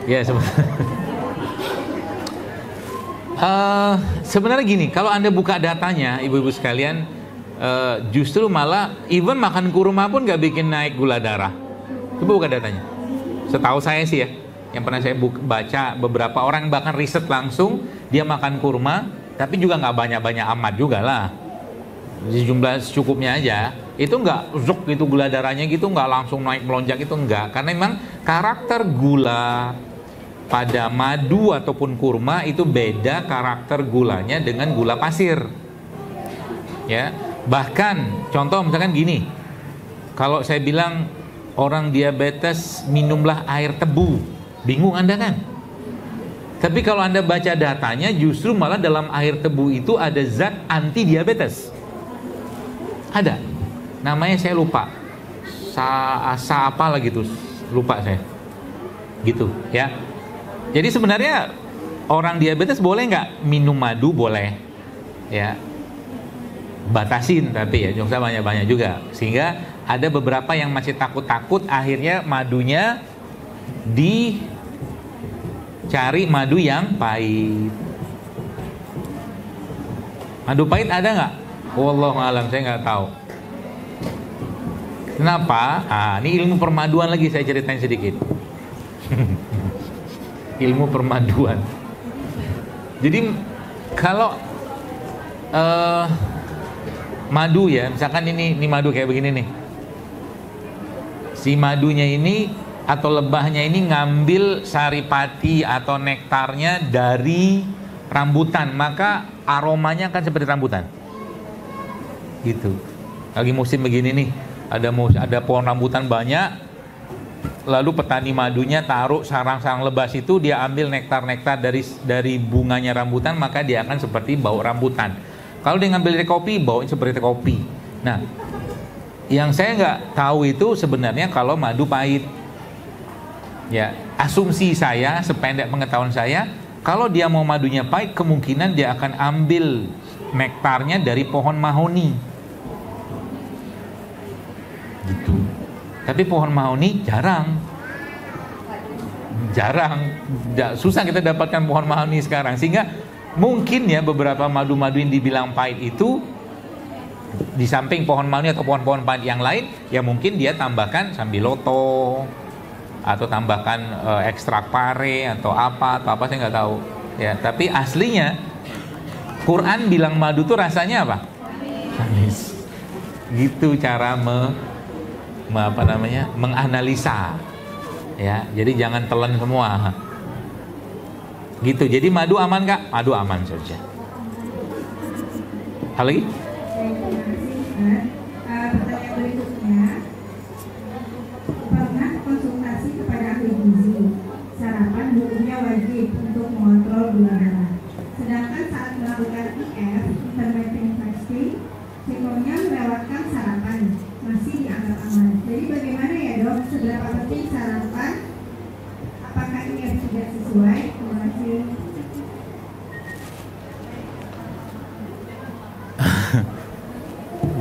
ya sebenarnya gini, kalau Anda buka datanya ibu-ibu sekalian, justru malah even makan kurma pun gak bikin naik gula darah. Coba buka datanya. Setahu saya sih ya, yang pernah saya baca, beberapa orang bahkan riset langsung, dia makan kurma tapi juga gak banyak-banyak amat juga lah, jumlah secukupnya aja. Itu nggak zuk gitu gula darahnya gitu, nggak langsung naik melonjak, itu enggak, karena memang karakter gula pada madu ataupun kurma itu beda karakter gulanya dengan gula pasir. Ya, bahkan contoh misalkan gini, kalau saya bilang orang diabetes minumlah air tebu, bingung Anda kan? Tapi kalau Anda baca datanya, justru malah dalam air tebu itu ada zat anti diabetes. Ada. Namanya saya lupa. Apa lagi tuh? Lupa saya. Gitu, ya. Jadi sebenarnya orang diabetes boleh nggak minum madu? Boleh. Ya. Batasin tapi ya, jangan usah banyak-banyak juga. Sehingga ada beberapa yang masih takut-takut, akhirnya madunya dicari madu yang pahit. Madu pahit ada nggak? Wallahu a'lam, saya nggak tahu. Kenapa? Ini ilmu permaduan lagi saya ceritain sedikit. Ilmu permaduan. Jadi kalau madu ya, misalkan ini madu kayak begini nih. Si madunya ini atau lebahnya ini ngambil saripati atau nektarnya dari rambutan, maka aromanya akan seperti rambutan. Gitu. Lagi musim begini nih, ada pohon rambutan banyak, lalu petani madunya taruh sarang-sarang lebah itu, dia ambil nektar-nektar dari bunganya rambutan, maka dia akan seperti bau rambutan. Kalau dia ngambil dari kopi, baunya seperti kopi. Nah, yang saya nggak tahu itu sebenarnya kalau madu pahit. Ya, asumsi saya, sependek pengetahuan saya, kalau dia mau madunya pahit, kemungkinan dia akan ambil nektarnya dari pohon mahoni. Gitu. Tapi pohon mahoni jarang, susah kita dapatkan pohon mahoni sekarang, sehingga mungkin ya beberapa madu-madu yang dibilang pahit itu, di samping pohon mahoni atau pohon-pohon pahit yang lain, ya mungkin dia tambahkan sambiloto atau tambahkan ekstrak pare atau apa saya nggak tahu ya. Tapi aslinya Quran bilang madu tuh rasanya apa? Manis. Gitu cara menganalisa ya. Jadi jangan telan semua. Gitu. Jadi madu aman Kak? Madu aman saja. Hal lagi?
Pertanyaan berikutnya, pernah konsultasi kepada ahli gizi, sarapan hukumnya wajib untuk mengontrol gula darah. Sedangkan saat melakukan IF, intermittent fasting, siklonnya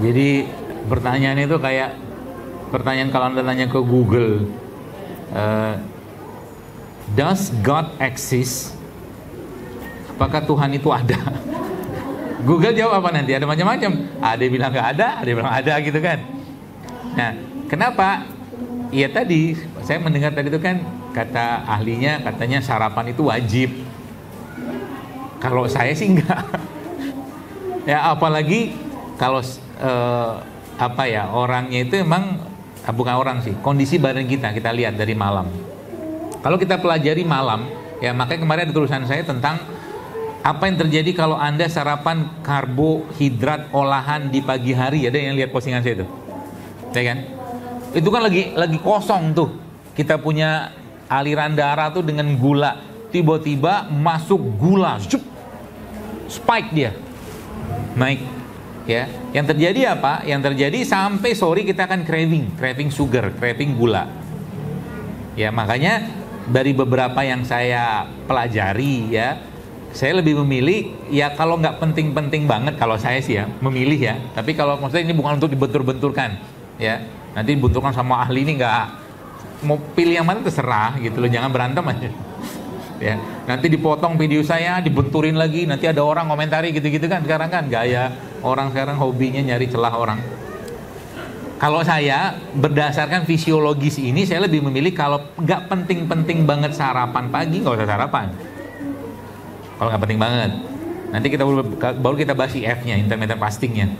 Jadi pertanyaan itu kayak pertanyaan kalau Anda tanya ke Google, does God exist? Apakah Tuhan itu ada? Google jawab apa nanti? Ada macam-macam. Ada yang bilang nggak ada, ada yang bilang ada gitu kan. Nah, kenapa? Ya tadi saya mendengar tadi itu kan kata ahlinya katanya sarapan itu wajib. Kalau saya sih enggak. Ya apalagi kalau orangnya itu emang bukan orang sih, kondisi badan kita lihat dari malam. Kalau kita pelajari malam, ya makanya kemarin ada tulisan saya tentang apa yang terjadi kalau Anda sarapan karbohidrat olahan di pagi hari. Ada yang lihat postingan saya itu? Ya kan? Itu kan lagi kosong tuh. Kita punya aliran darah tuh dengan gula. Tiba-tiba masuk gula, spike dia. Naik. Ya. Yang terjadi apa? Yang terjadi sampai sore kita akan craving sugar, craving gula. Ya, makanya dari beberapa yang saya pelajari ya, saya lebih memilih ya kalau nggak penting-penting banget, kalau saya sih ya memilih ya. Tapi kalau maksudnya ini bukan untuk dibentur-benturkan ya. Nanti dibenturkan sama ahli ini nggak, mau pilih yang mana terserah gitu loh, jangan berantem aja. Ya, nanti dipotong video saya, dibenturin lagi, nanti ada orang komentari gitu-gitu kan. Sekarang kan gaya orang sekarang hobinya nyari celah orang. Kalau saya berdasarkan fisiologis ini, saya lebih memilih kalau nggak penting-penting banget sarapan pagi, nggak usah sarapan. Kalau nggak penting banget, nanti kita baru kita bahas IF-nya, intermittent fasting-nya.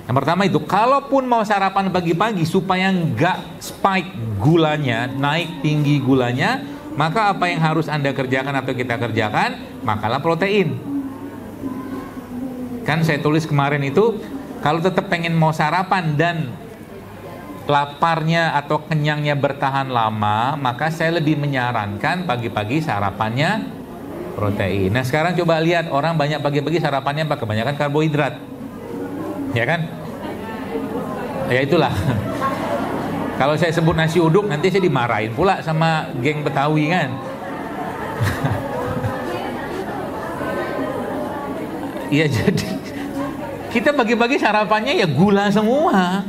Yang pertama itu, kalaupun mau sarapan pagi-pagi supaya nggak spike gulanya, naik tinggi gulanya, maka apa yang harus Anda kerjakan atau kita kerjakan? Makanlah protein. Kan saya tulis kemarin itu, kalau tetap pengen mau sarapan dan laparnya atau kenyangnya bertahan lama, maka saya lebih menyarankan pagi-pagi sarapannya protein. Nah sekarang coba lihat orang banyak pagi-pagi sarapannya apa? Kebanyakan karbohidrat, ya kan? Ya itulah. Kalau saya sebut nasi uduk nanti saya dimarahin pula sama geng Betawi kan. Iya jadi kita pagi-pagi sarapannya ya gula semua.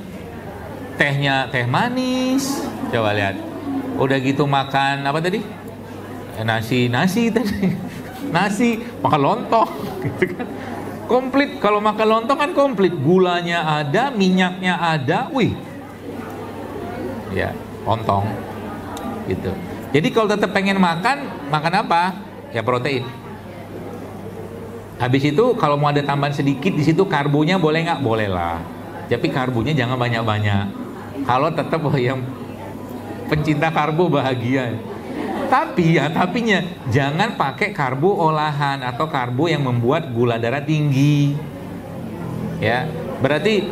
Tehnya teh manis. Coba lihat. Udah gitu makan apa tadi? Nasi tadi. Nasi, makan lontong gitu kan. Komplit, kalau makan lontong kan komplit, gulanya ada, minyaknya ada, wih. Ya, lontong gitu. Jadi kalau tetap pengen makan apa? Ya protein. Habis itu kalau mau ada tambahan sedikit di situ karbonya boleh nggak? Boleh lah. Tapi karbonya jangan banyak-banyak. Kalau tetap yang pencinta karbo bahagia. Tapinya jangan pakai karbo olahan atau karbo yang membuat gula darah tinggi. Ya, berarti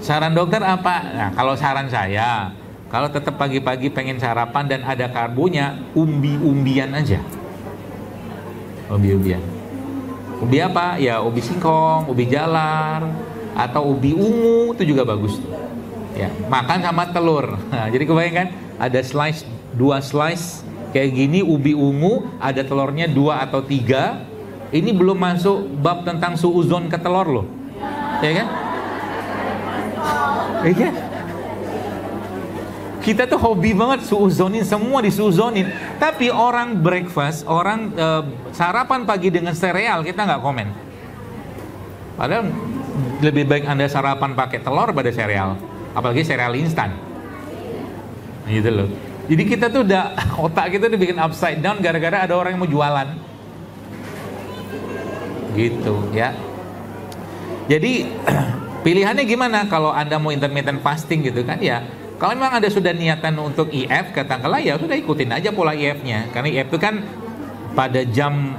saran dokter apa? Nah, kalau saran saya, kalau tetap pagi-pagi pengen sarapan dan ada karbonya, umbi-umbian aja. Umbi-umbian. Ubi apa? Ya ubi singkong, ubi jalar, atau ubi ungu itu juga bagus. Ya, makan sama telur. Nah, jadi kebayangkan ada slice, 2 slice kayak gini ubi ungu, ada telurnya 2 atau 3. Ini belum masuk bab tentang suuzon ke telur loh. Ya kan? Ya kan? Kita tuh hobi banget suuzonin, semua disuuzonin. Tapi orang breakfast, orang sarapan pagi dengan sereal, kita nggak komen. Padahal lebih baik Anda sarapan pakai telur pada sereal. Apalagi sereal instan. Gitu loh. Jadi kita tuh udah, otak kita udah bikin upside down gara-gara ada orang yang mau jualan. Gitu ya. Jadi pilihannya gimana kalau Anda mau intermittent fasting gitu kan ya. Kalau memang Anda sudah niatan untuk IF, katakanlah ya sudah ikutin aja pola IF-nya. Karena IF itu kan pada jam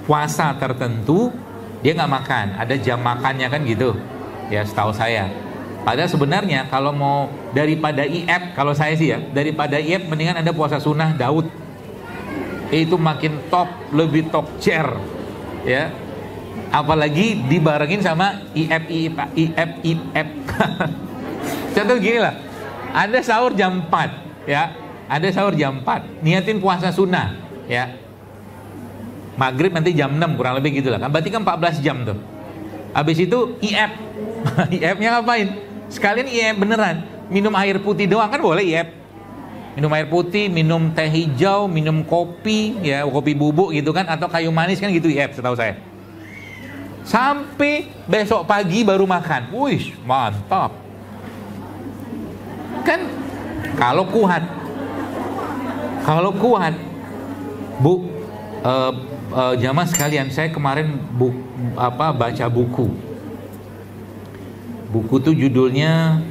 puasa tertentu dia nggak makan. Ada jam makannya kan gitu. Ya setahu saya. Padahal sebenarnya kalau mau daripada IF, kalau saya sih ya, daripada IF mendingan Anda puasa sunnah Daud. Itu makin top, lebih top chair. Ya. Apalagi dibarengin sama IF. Contoh gini lah. Anda sahur jam 4, ya. Anda sahur jam 4, niatin puasa sunnah, ya. Maghrib nanti jam 6 kurang lebih gitulah. Kan berarti kan 14 jam tuh. Habis itu IF IF-nya ngapain? Sekalian IF beneran. Minum air putih doang kan boleh IF. Minum air putih, minum teh hijau, minum kopi, ya kopi bubuk gitu kan, atau kayu manis kan gitu IF setahu saya. Sampai besok pagi baru makan. Wih, mantap. Kan kalau kuat. Bu, jamaah sekalian, saya kemarin baca buku. Buku itu judulnya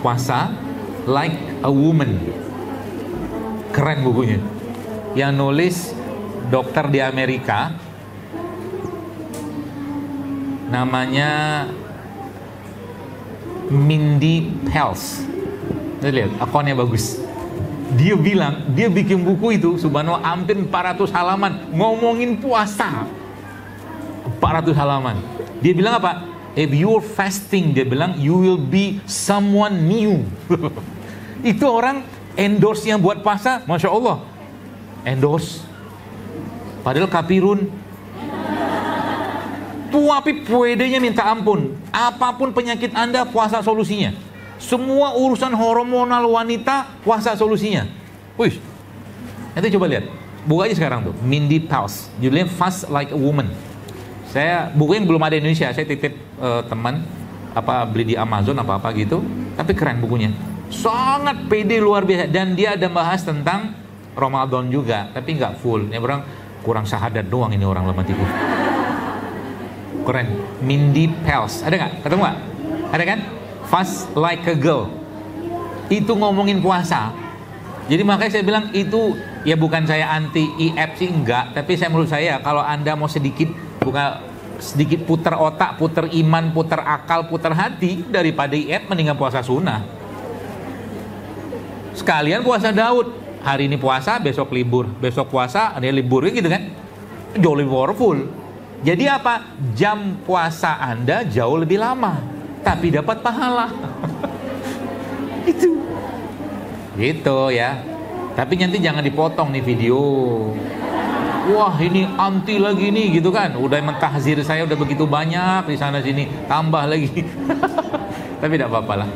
Puasa Like a Woman. Keren bukunya. Yang nulis dokter di Amerika, namanya Mindy Pelz. Lihat, akunnya bagus. Dia bilang, dia bikin buku itu subhanallah hampir 400 halaman ngomongin puasa. 400 halaman. Dia bilang apa? If you're fasting, dia bilang you will be someone new. Itu orang endorse yang buat puasa, Masya Allah. Endorse. Padahal kafirun. Tapi puedenya minta ampun. Apapun penyakit Anda, puasa solusinya. Semua urusan hormonal wanita, puasa solusinya. Wih, nanti coba lihat. Buka aja sekarang tuh, Mindy Pelz. Judulnya Fast Like a Woman. Buku yang belum ada di Indonesia, saya titip teman, beli di Amazon apa gitu. Tapi keren bukunya. Sangat pede luar biasa. Dan dia ada bahas tentang Ramadan juga, tapi nggak full. Ini orang kurang syahadat doang ini orang lemah tikus. Keren. Mindy Pelz. Ada nggak? Ketemu nggak? Ada kan? Fast Like a Girl. Itu ngomongin puasa. Jadi makanya saya bilang itu, ya bukan saya anti IF sih, enggak. Tapi menurut saya kalau Anda mau sedikit putar otak, putar iman, putar akal, putar hati, daripada IF mendingan puasa sunnah. Sekalian puasa Daud. Hari ini puasa, besok libur. Besok puasa, ada libur gitu kan. Jauh lebih powerful. Jadi apa? Jam puasa Anda jauh lebih lama, tapi dapat pahala. Itu. Gitu ya. Tapi nanti jangan dipotong nih video. Wah, ini anti lagi nih gitu kan. Udah mentahzir saya udah begitu banyak di sana sini, tambah lagi. Tapi tidak apa-apa lah.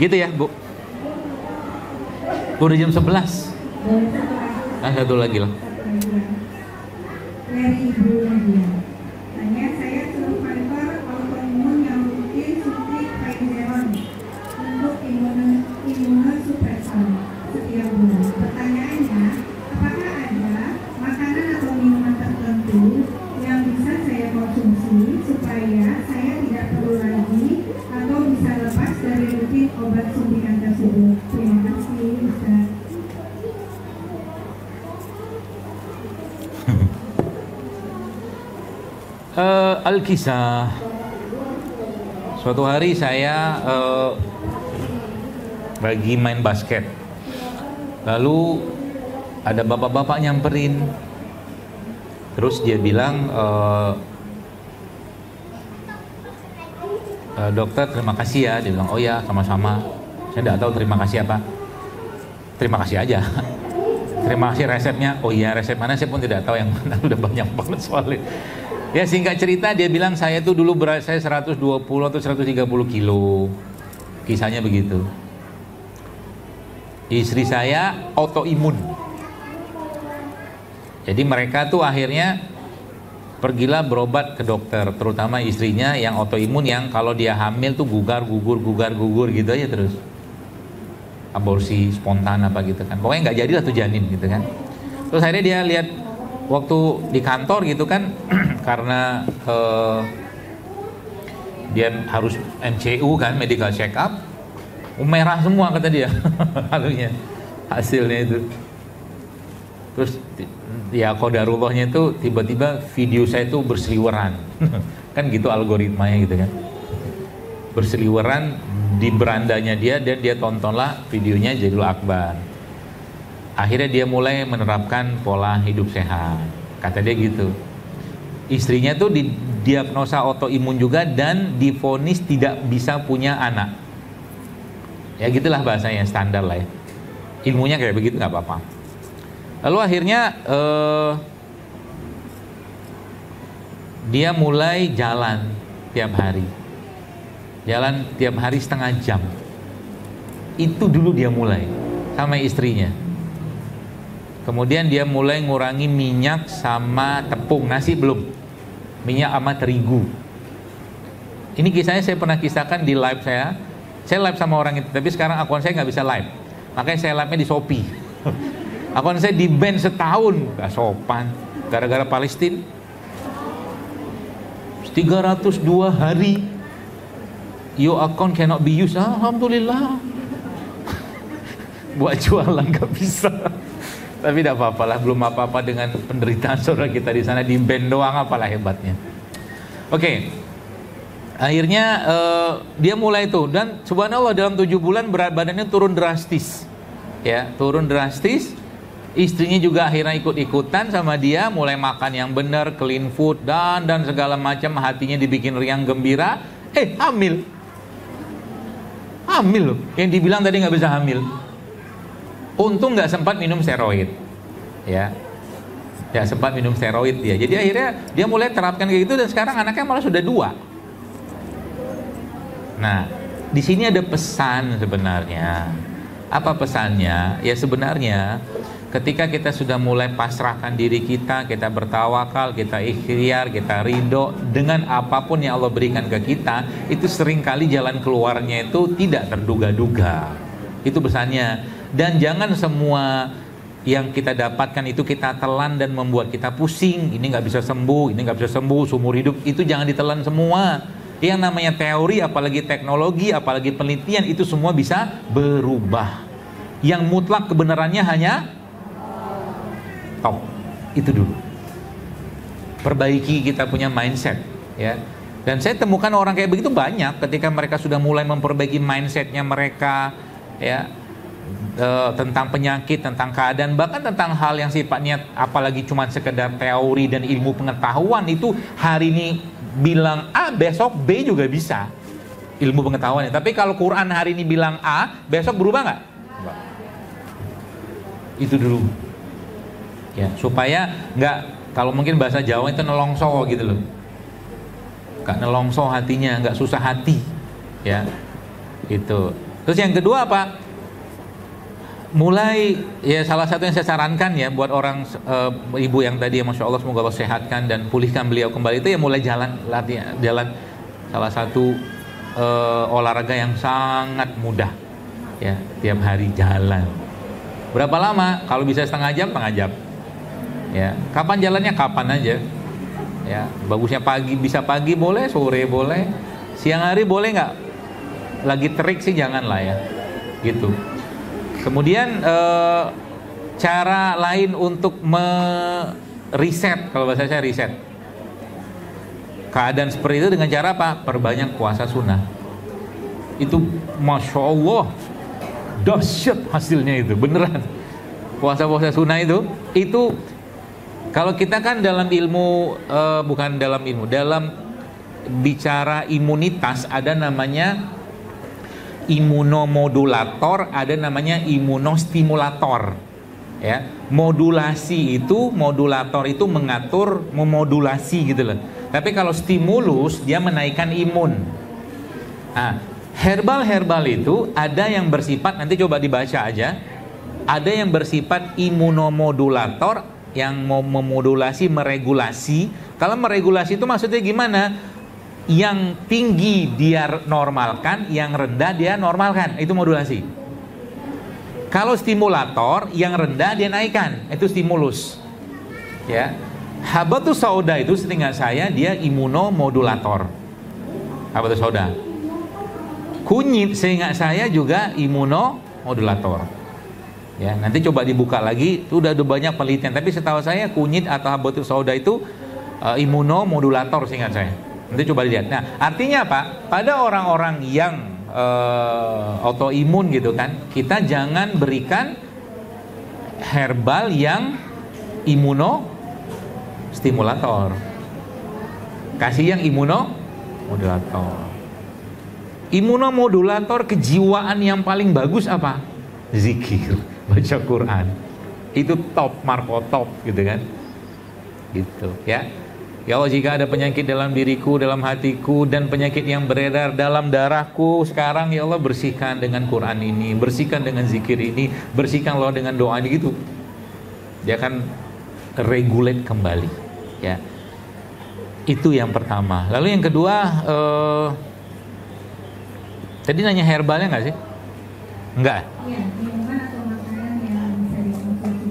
Gitu ya, Bu. Udah jam 11. Nah, satu lagi lah.
Dari Ibu Nadia. Tanya, saya survivor autoimun yang rutin suntik prednisolon untuk imunosupresan setiap bulan. Pertanyaannya, apakah ada makanan atau minuman tertentu yang bisa saya konsumsi supaya saya tidak perlu lagi atau bisa lepas dari rutin obat suntikan tersebut? Terima kasih, Ustaz.
Al-Kisah. Suatu hari saya lagi main basket. Lalu ada bapak-bapak nyamperin. Terus dia bilang, dokter terima kasih ya. Dia bilang, oh ya sama-sama. Saya tidak tahu terima kasih apa. Terima kasih aja. Terima kasih resepnya. Oh iya, resep mana saya pun tidak tahu yang mana. Udah banyak banget soalnya. Ya singkat cerita dia bilang saya tuh dulu berat saya 120 atau 130 kilo. Kisahnya begitu. Istri saya autoimun. Jadi mereka tuh akhirnya pergilah berobat ke dokter, terutama istrinya yang autoimun, yang kalau dia hamil tuh gugur gitu aja terus. Aborsi spontan apa gitu kan. Pokoknya nggak jadilah tuh janin gitu kan. Terus akhirnya dia lihat waktu di kantor gitu kan, karena dia harus MCU kan, medical check up, merah semua kata dia hasilnya itu. Terus ya qadarullahnya itu tiba-tiba video saya itu berseliweran. Kan gitu algoritmanya gitu kan, berseliweran di berandanya dia, dan dia tontonlah videonya Jadul Akbar. Akhirnya dia mulai menerapkan pola hidup sehat. Kata dia gitu. Istrinya tuh didiagnosa autoimun juga dan divonis tidak bisa punya anak. Ya gitulah bahasanya, standar lah ya. Ilmunya kayak begitu, nggak apa-apa. Lalu akhirnya Dia mulai jalan tiap hari. Jalan tiap hari setengah jam. Itu dulu dia mulai sama istrinya. Kemudian dia mulai ngurangi minyak sama tepung, nasi belum. Minyak sama terigu. Ini kisahnya saya pernah kisahkan di live saya. Saya live sama orang itu, tapi sekarang akun saya nggak bisa live. Makanya saya live-nya di Shopee. Akun saya di ban setahun, gak sopan. Gara-gara Palestina. 302 hari your account cannot be used. Alhamdulillah. Buat jualan gak bisa. Tapi tidak apa-apa lah, belum apa-apa dengan penderitaan saudara kita di sana, di ban doang apalah hebatnya. Oke. Akhirnya dia mulai itu, dan subhanallah dalam 7 bulan berat badannya turun drastis. Ya, turun drastis. Istrinya juga akhirnya ikut-ikutan sama dia, mulai makan yang benar, clean food dan segala macam, hatinya dibikin riang gembira. Hamil. Hamil loh. Yang dibilang tadi nggak bisa hamil. Untung nggak sempat minum steroid. Ya. Ya sempat minum steroid dia. Jadi akhirnya dia mulai terapkan kayak gitu, dan sekarang anaknya malah sudah 2. Nah, di sini ada pesan sebenarnya. Apa pesannya? Ya sebenarnya ketika kita sudah mulai pasrahkan diri kita, kita bertawakal, kita ikhtiar, kita ridho dengan apapun yang Allah berikan ke kita, itu seringkali jalan keluarnya itu tidak terduga-duga. Itu pesannya. Dan jangan semua yang kita dapatkan itu kita telan dan membuat kita pusing. Ini nggak bisa sembuh, ini nggak bisa sembuh seumur hidup. Itu jangan ditelan semua. Yang namanya teori, apalagi teknologi, apalagi penelitian, itu semua bisa berubah. Yang mutlak kebenarannya hanya top. Itu dulu. Perbaiki kita punya mindset, ya. Dan saya temukan orang kayak begitu banyak ketika mereka sudah mulai memperbaiki mindsetnya mereka, ya, tentang penyakit, tentang keadaan, bahkan tentang hal yang sifatnya apalagi cuma sekedar teori dan ilmu pengetahuan. Itu hari ini bilang A, besok B juga bisa ilmu pengetahuannya. Tapi kalau Quran hari ini bilang A, besok berubah nggak? Itu dulu. Ya, supaya nggak, kalau mungkin bahasa Jawa itu nelongso gitu loh, nggak nelongso hatinya, nggak susah hati, ya, gitu. Terus yang kedua apa? Mulai, ya salah satu yang saya sarankan ya buat orang ibu yang tadi, masya Allah semoga Allah sehatkan dan pulihkan beliau kembali, itu ya mulai latihan jalan. Salah satu olahraga yang sangat mudah, ya, tiap hari jalan. Berapa lama? Kalau bisa setengah jam, ya. Kapan jalannya? Kapan aja, ya. Bagusnya pagi, bisa pagi boleh, sore boleh, siang hari boleh nggak? Lagi terik sih janganlah ya, gitu. Kemudian cara lain untuk reset, kalau bahasa saya reset keadaan seperti itu dengan cara apa? Perbanyak puasa sunnah. Itu masya Allah dahsyat hasilnya, itu beneran. Puasa-puasa sunnah itu kalau kita kan dalam ilmu, bukan dalam ilmu, dalam bicara imunitas ada namanya imunomodulator, ada namanya imunostimulator, ya. Modulasi itu, modulator itu mengatur, memodulasi gitu loh. Tapi kalau stimulus dia menaikkan imun. Nah, herbal itu ada yang bersifat, nanti coba dibaca aja, ada yang bersifat imunomodulator yang mau memodulasi, meregulasi. Kalau meregulasi itu maksudnya gimana? Yang tinggi dia normalkan, yang rendah dia normalkan, itu modulasi. Kalau stimulator, yang rendah dia naikkan, itu stimulus, ya. Habatus sauda itu seingat saya dia imunomodulator. Habatus sauda. Kunyit seingat saya juga imunomodulator. Ya, nanti coba dibuka lagi, itu udah ada banyak penelitian, tapi setahu saya kunyit atau habatus sauda itu imunomodulator seingat saya. Nanti coba lihat. Nah, artinya apa? Pada orang-orang yang autoimun gitu kan, kita jangan berikan herbal yang imunostimulator. Kasih yang imunomodulator. Imunomodulator kejiwaan yang paling bagus apa? Zikir, baca Quran. Itu top, marko top gitu kan. Gitu, ya. Ya Allah, jika ada penyakit dalam diriku, dalam hatiku, dan penyakit yang beredar dalam darahku sekarang, ya Allah, bersihkan dengan Quran ini, bersihkan dengan zikir ini, bersihkan Allah dengan doa ini, gitu. Dia akan regulate kembali, ya. Itu yang pertama. Lalu yang kedua, tadi nanya herbalnya nggak sih? Enggak.
Iya, minuman atau makanan yang bisa dikonsumsi.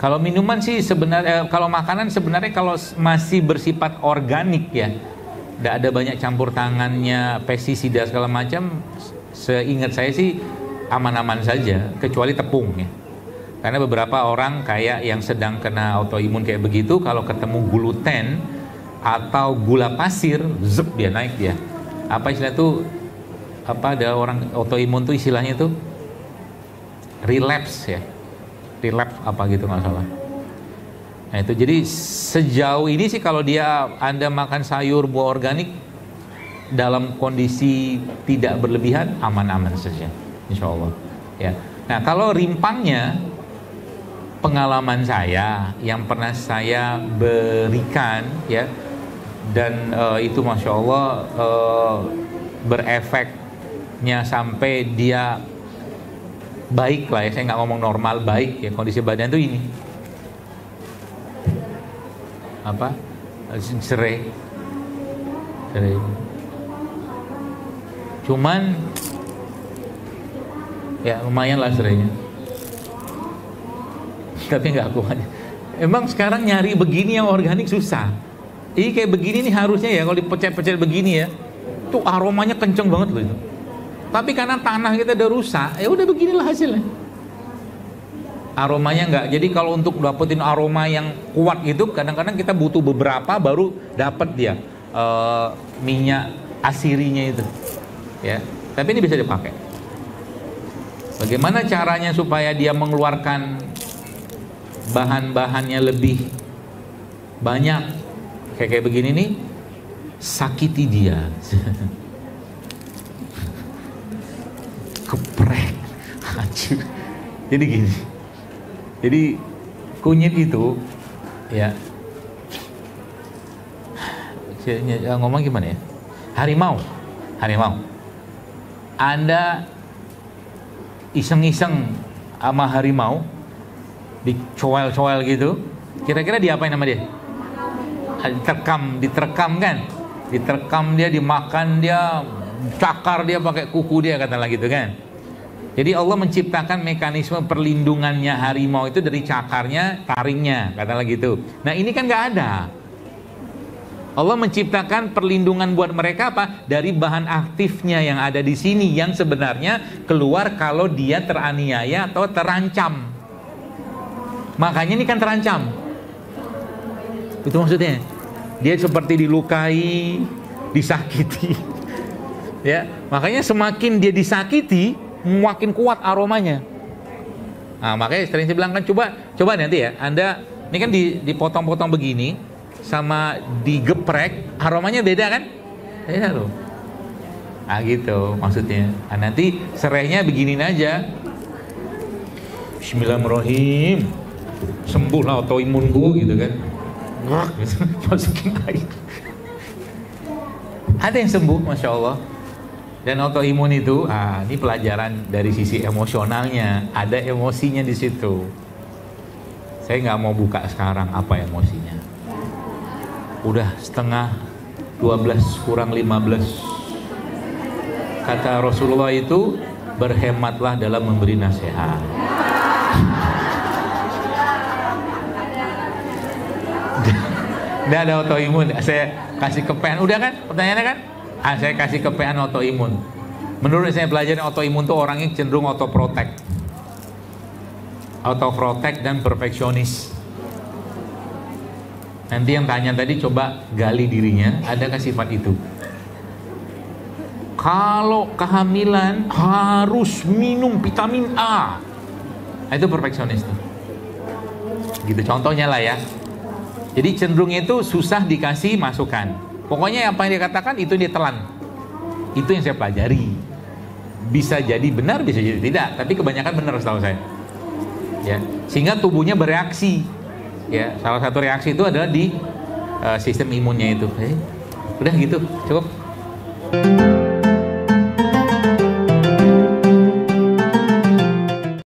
Kalau minuman sih sebenarnya, kalau makanan sebenarnya kalau masih bersifat organik ya, tidak ada banyak campur tangannya, pestisida segala macam, seingat saya sih aman-aman saja, kecuali tepung ya. Karena beberapa orang kayak yang sedang kena autoimun kayak begitu, kalau ketemu gluten atau gula pasir, zep dia naik dia. Apa istilah itu? Apa ada orang autoimun tuh istilahnya tuh relapse ya. Relapse apa gitu nggak salah. Nah itu, jadi sejauh ini sih kalau Anda makan sayur buah organik dalam kondisi tidak berlebihan, aman-aman saja, insya Allah. Ya. Nah kalau rimpangnya, pengalaman saya yang pernah saya berikan ya, dan itu masya Allah berefeknya sampai dia baik lah ya, saya nggak ngomong normal, baik ya, kondisi badan tuh ini apa, serai, cuman ya lumayan lah serainya, tapi nggak kuat. Emang sekarang nyari begini yang organik susah. Ini kayak begini nih harusnya ya, kalau dipecet-pecet begini ya, tuh aromanya kenceng banget loh itu. Tapi karena tanah kita udah rusak, ya udah beginilah hasilnya. Aromanya enggak. Jadi kalau untuk dapetin aroma yang kuat gitu, kadang-kadang kita butuh beberapa baru dapat dia minyak asirinya itu. Ya. Tapi ini bisa dipakai. Bagaimana caranya supaya dia mengeluarkan bahan-bahannya lebih banyak? Kayak begini nih, sakiti dia. Geprek, hancur. Jadi gini, jadi kunyit itu ya, ngomong gimana ya, harimau. Anda iseng-iseng sama harimau, dicoel-coel gitu, kira-kira diapain sama dia? Diterkam kan, diterkam dia, dimakan dia, cakar dia pakai kuku dia, katalah gitu kan. Jadi Allah menciptakan mekanisme perlindungannya harimau itu dari cakarnya, taringnya, katalah gitu. Nah ini kan nggak ada. Allah menciptakan perlindungan buat mereka apa? Dari bahan aktifnya yang ada di sini, yang sebenarnya keluar kalau dia teraniaya atau terancam. Makanya ini kan terancam. Itu maksudnya. Dia seperti dilukai, disakiti. Ya, makanya semakin dia disakiti, makin kuat aromanya. Nah, makanya sering saya bilang kan, coba nanti ya, Anda ini kan dipotong-potong begini sama digeprek, aromanya beda kan? Beda loh. Nah gitu maksudnya. Nah, nanti serainya beginiin aja. Bismillahirrahmanirrahim. Sembuhlah autoimunku gitu kan. Masukin air. Ada yang sembuh, masya Allah. Dan autoimun itu, ini pelajaran dari sisi emosionalnya. Ada emosinya di situ. Saya nggak mau buka sekarang apa emosinya. Udah setengah 12 kurang 15. Kata Rasulullah itu, berhematlah dalam memberi nasihat. Udah ada autoimun, saya kasih kepean, udah kan pertanyaannya kan? Saya kasih kepean autoimun. Menurut saya pelajaran autoimun tuh orangnya cenderung autoprotect dan perfeksionis. Nanti yang tanya tadi coba gali dirinya, adakah sifat itu? Kalau kehamilan harus minum vitamin A, itu perfeksionis tuh. Gitu contohnya lah ya. Jadi cenderungnya itu susah dikasih masukan. Pokoknya apa yang dia katakan itu dia telan. Itu yang saya pelajari. Bisa jadi benar, bisa jadi tidak. Tapi kebanyakan benar setahu saya. Ya, sehingga tubuhnya bereaksi. Ya, salah satu reaksi itu adalah sistem imunnya itu. Udah gitu, cukup.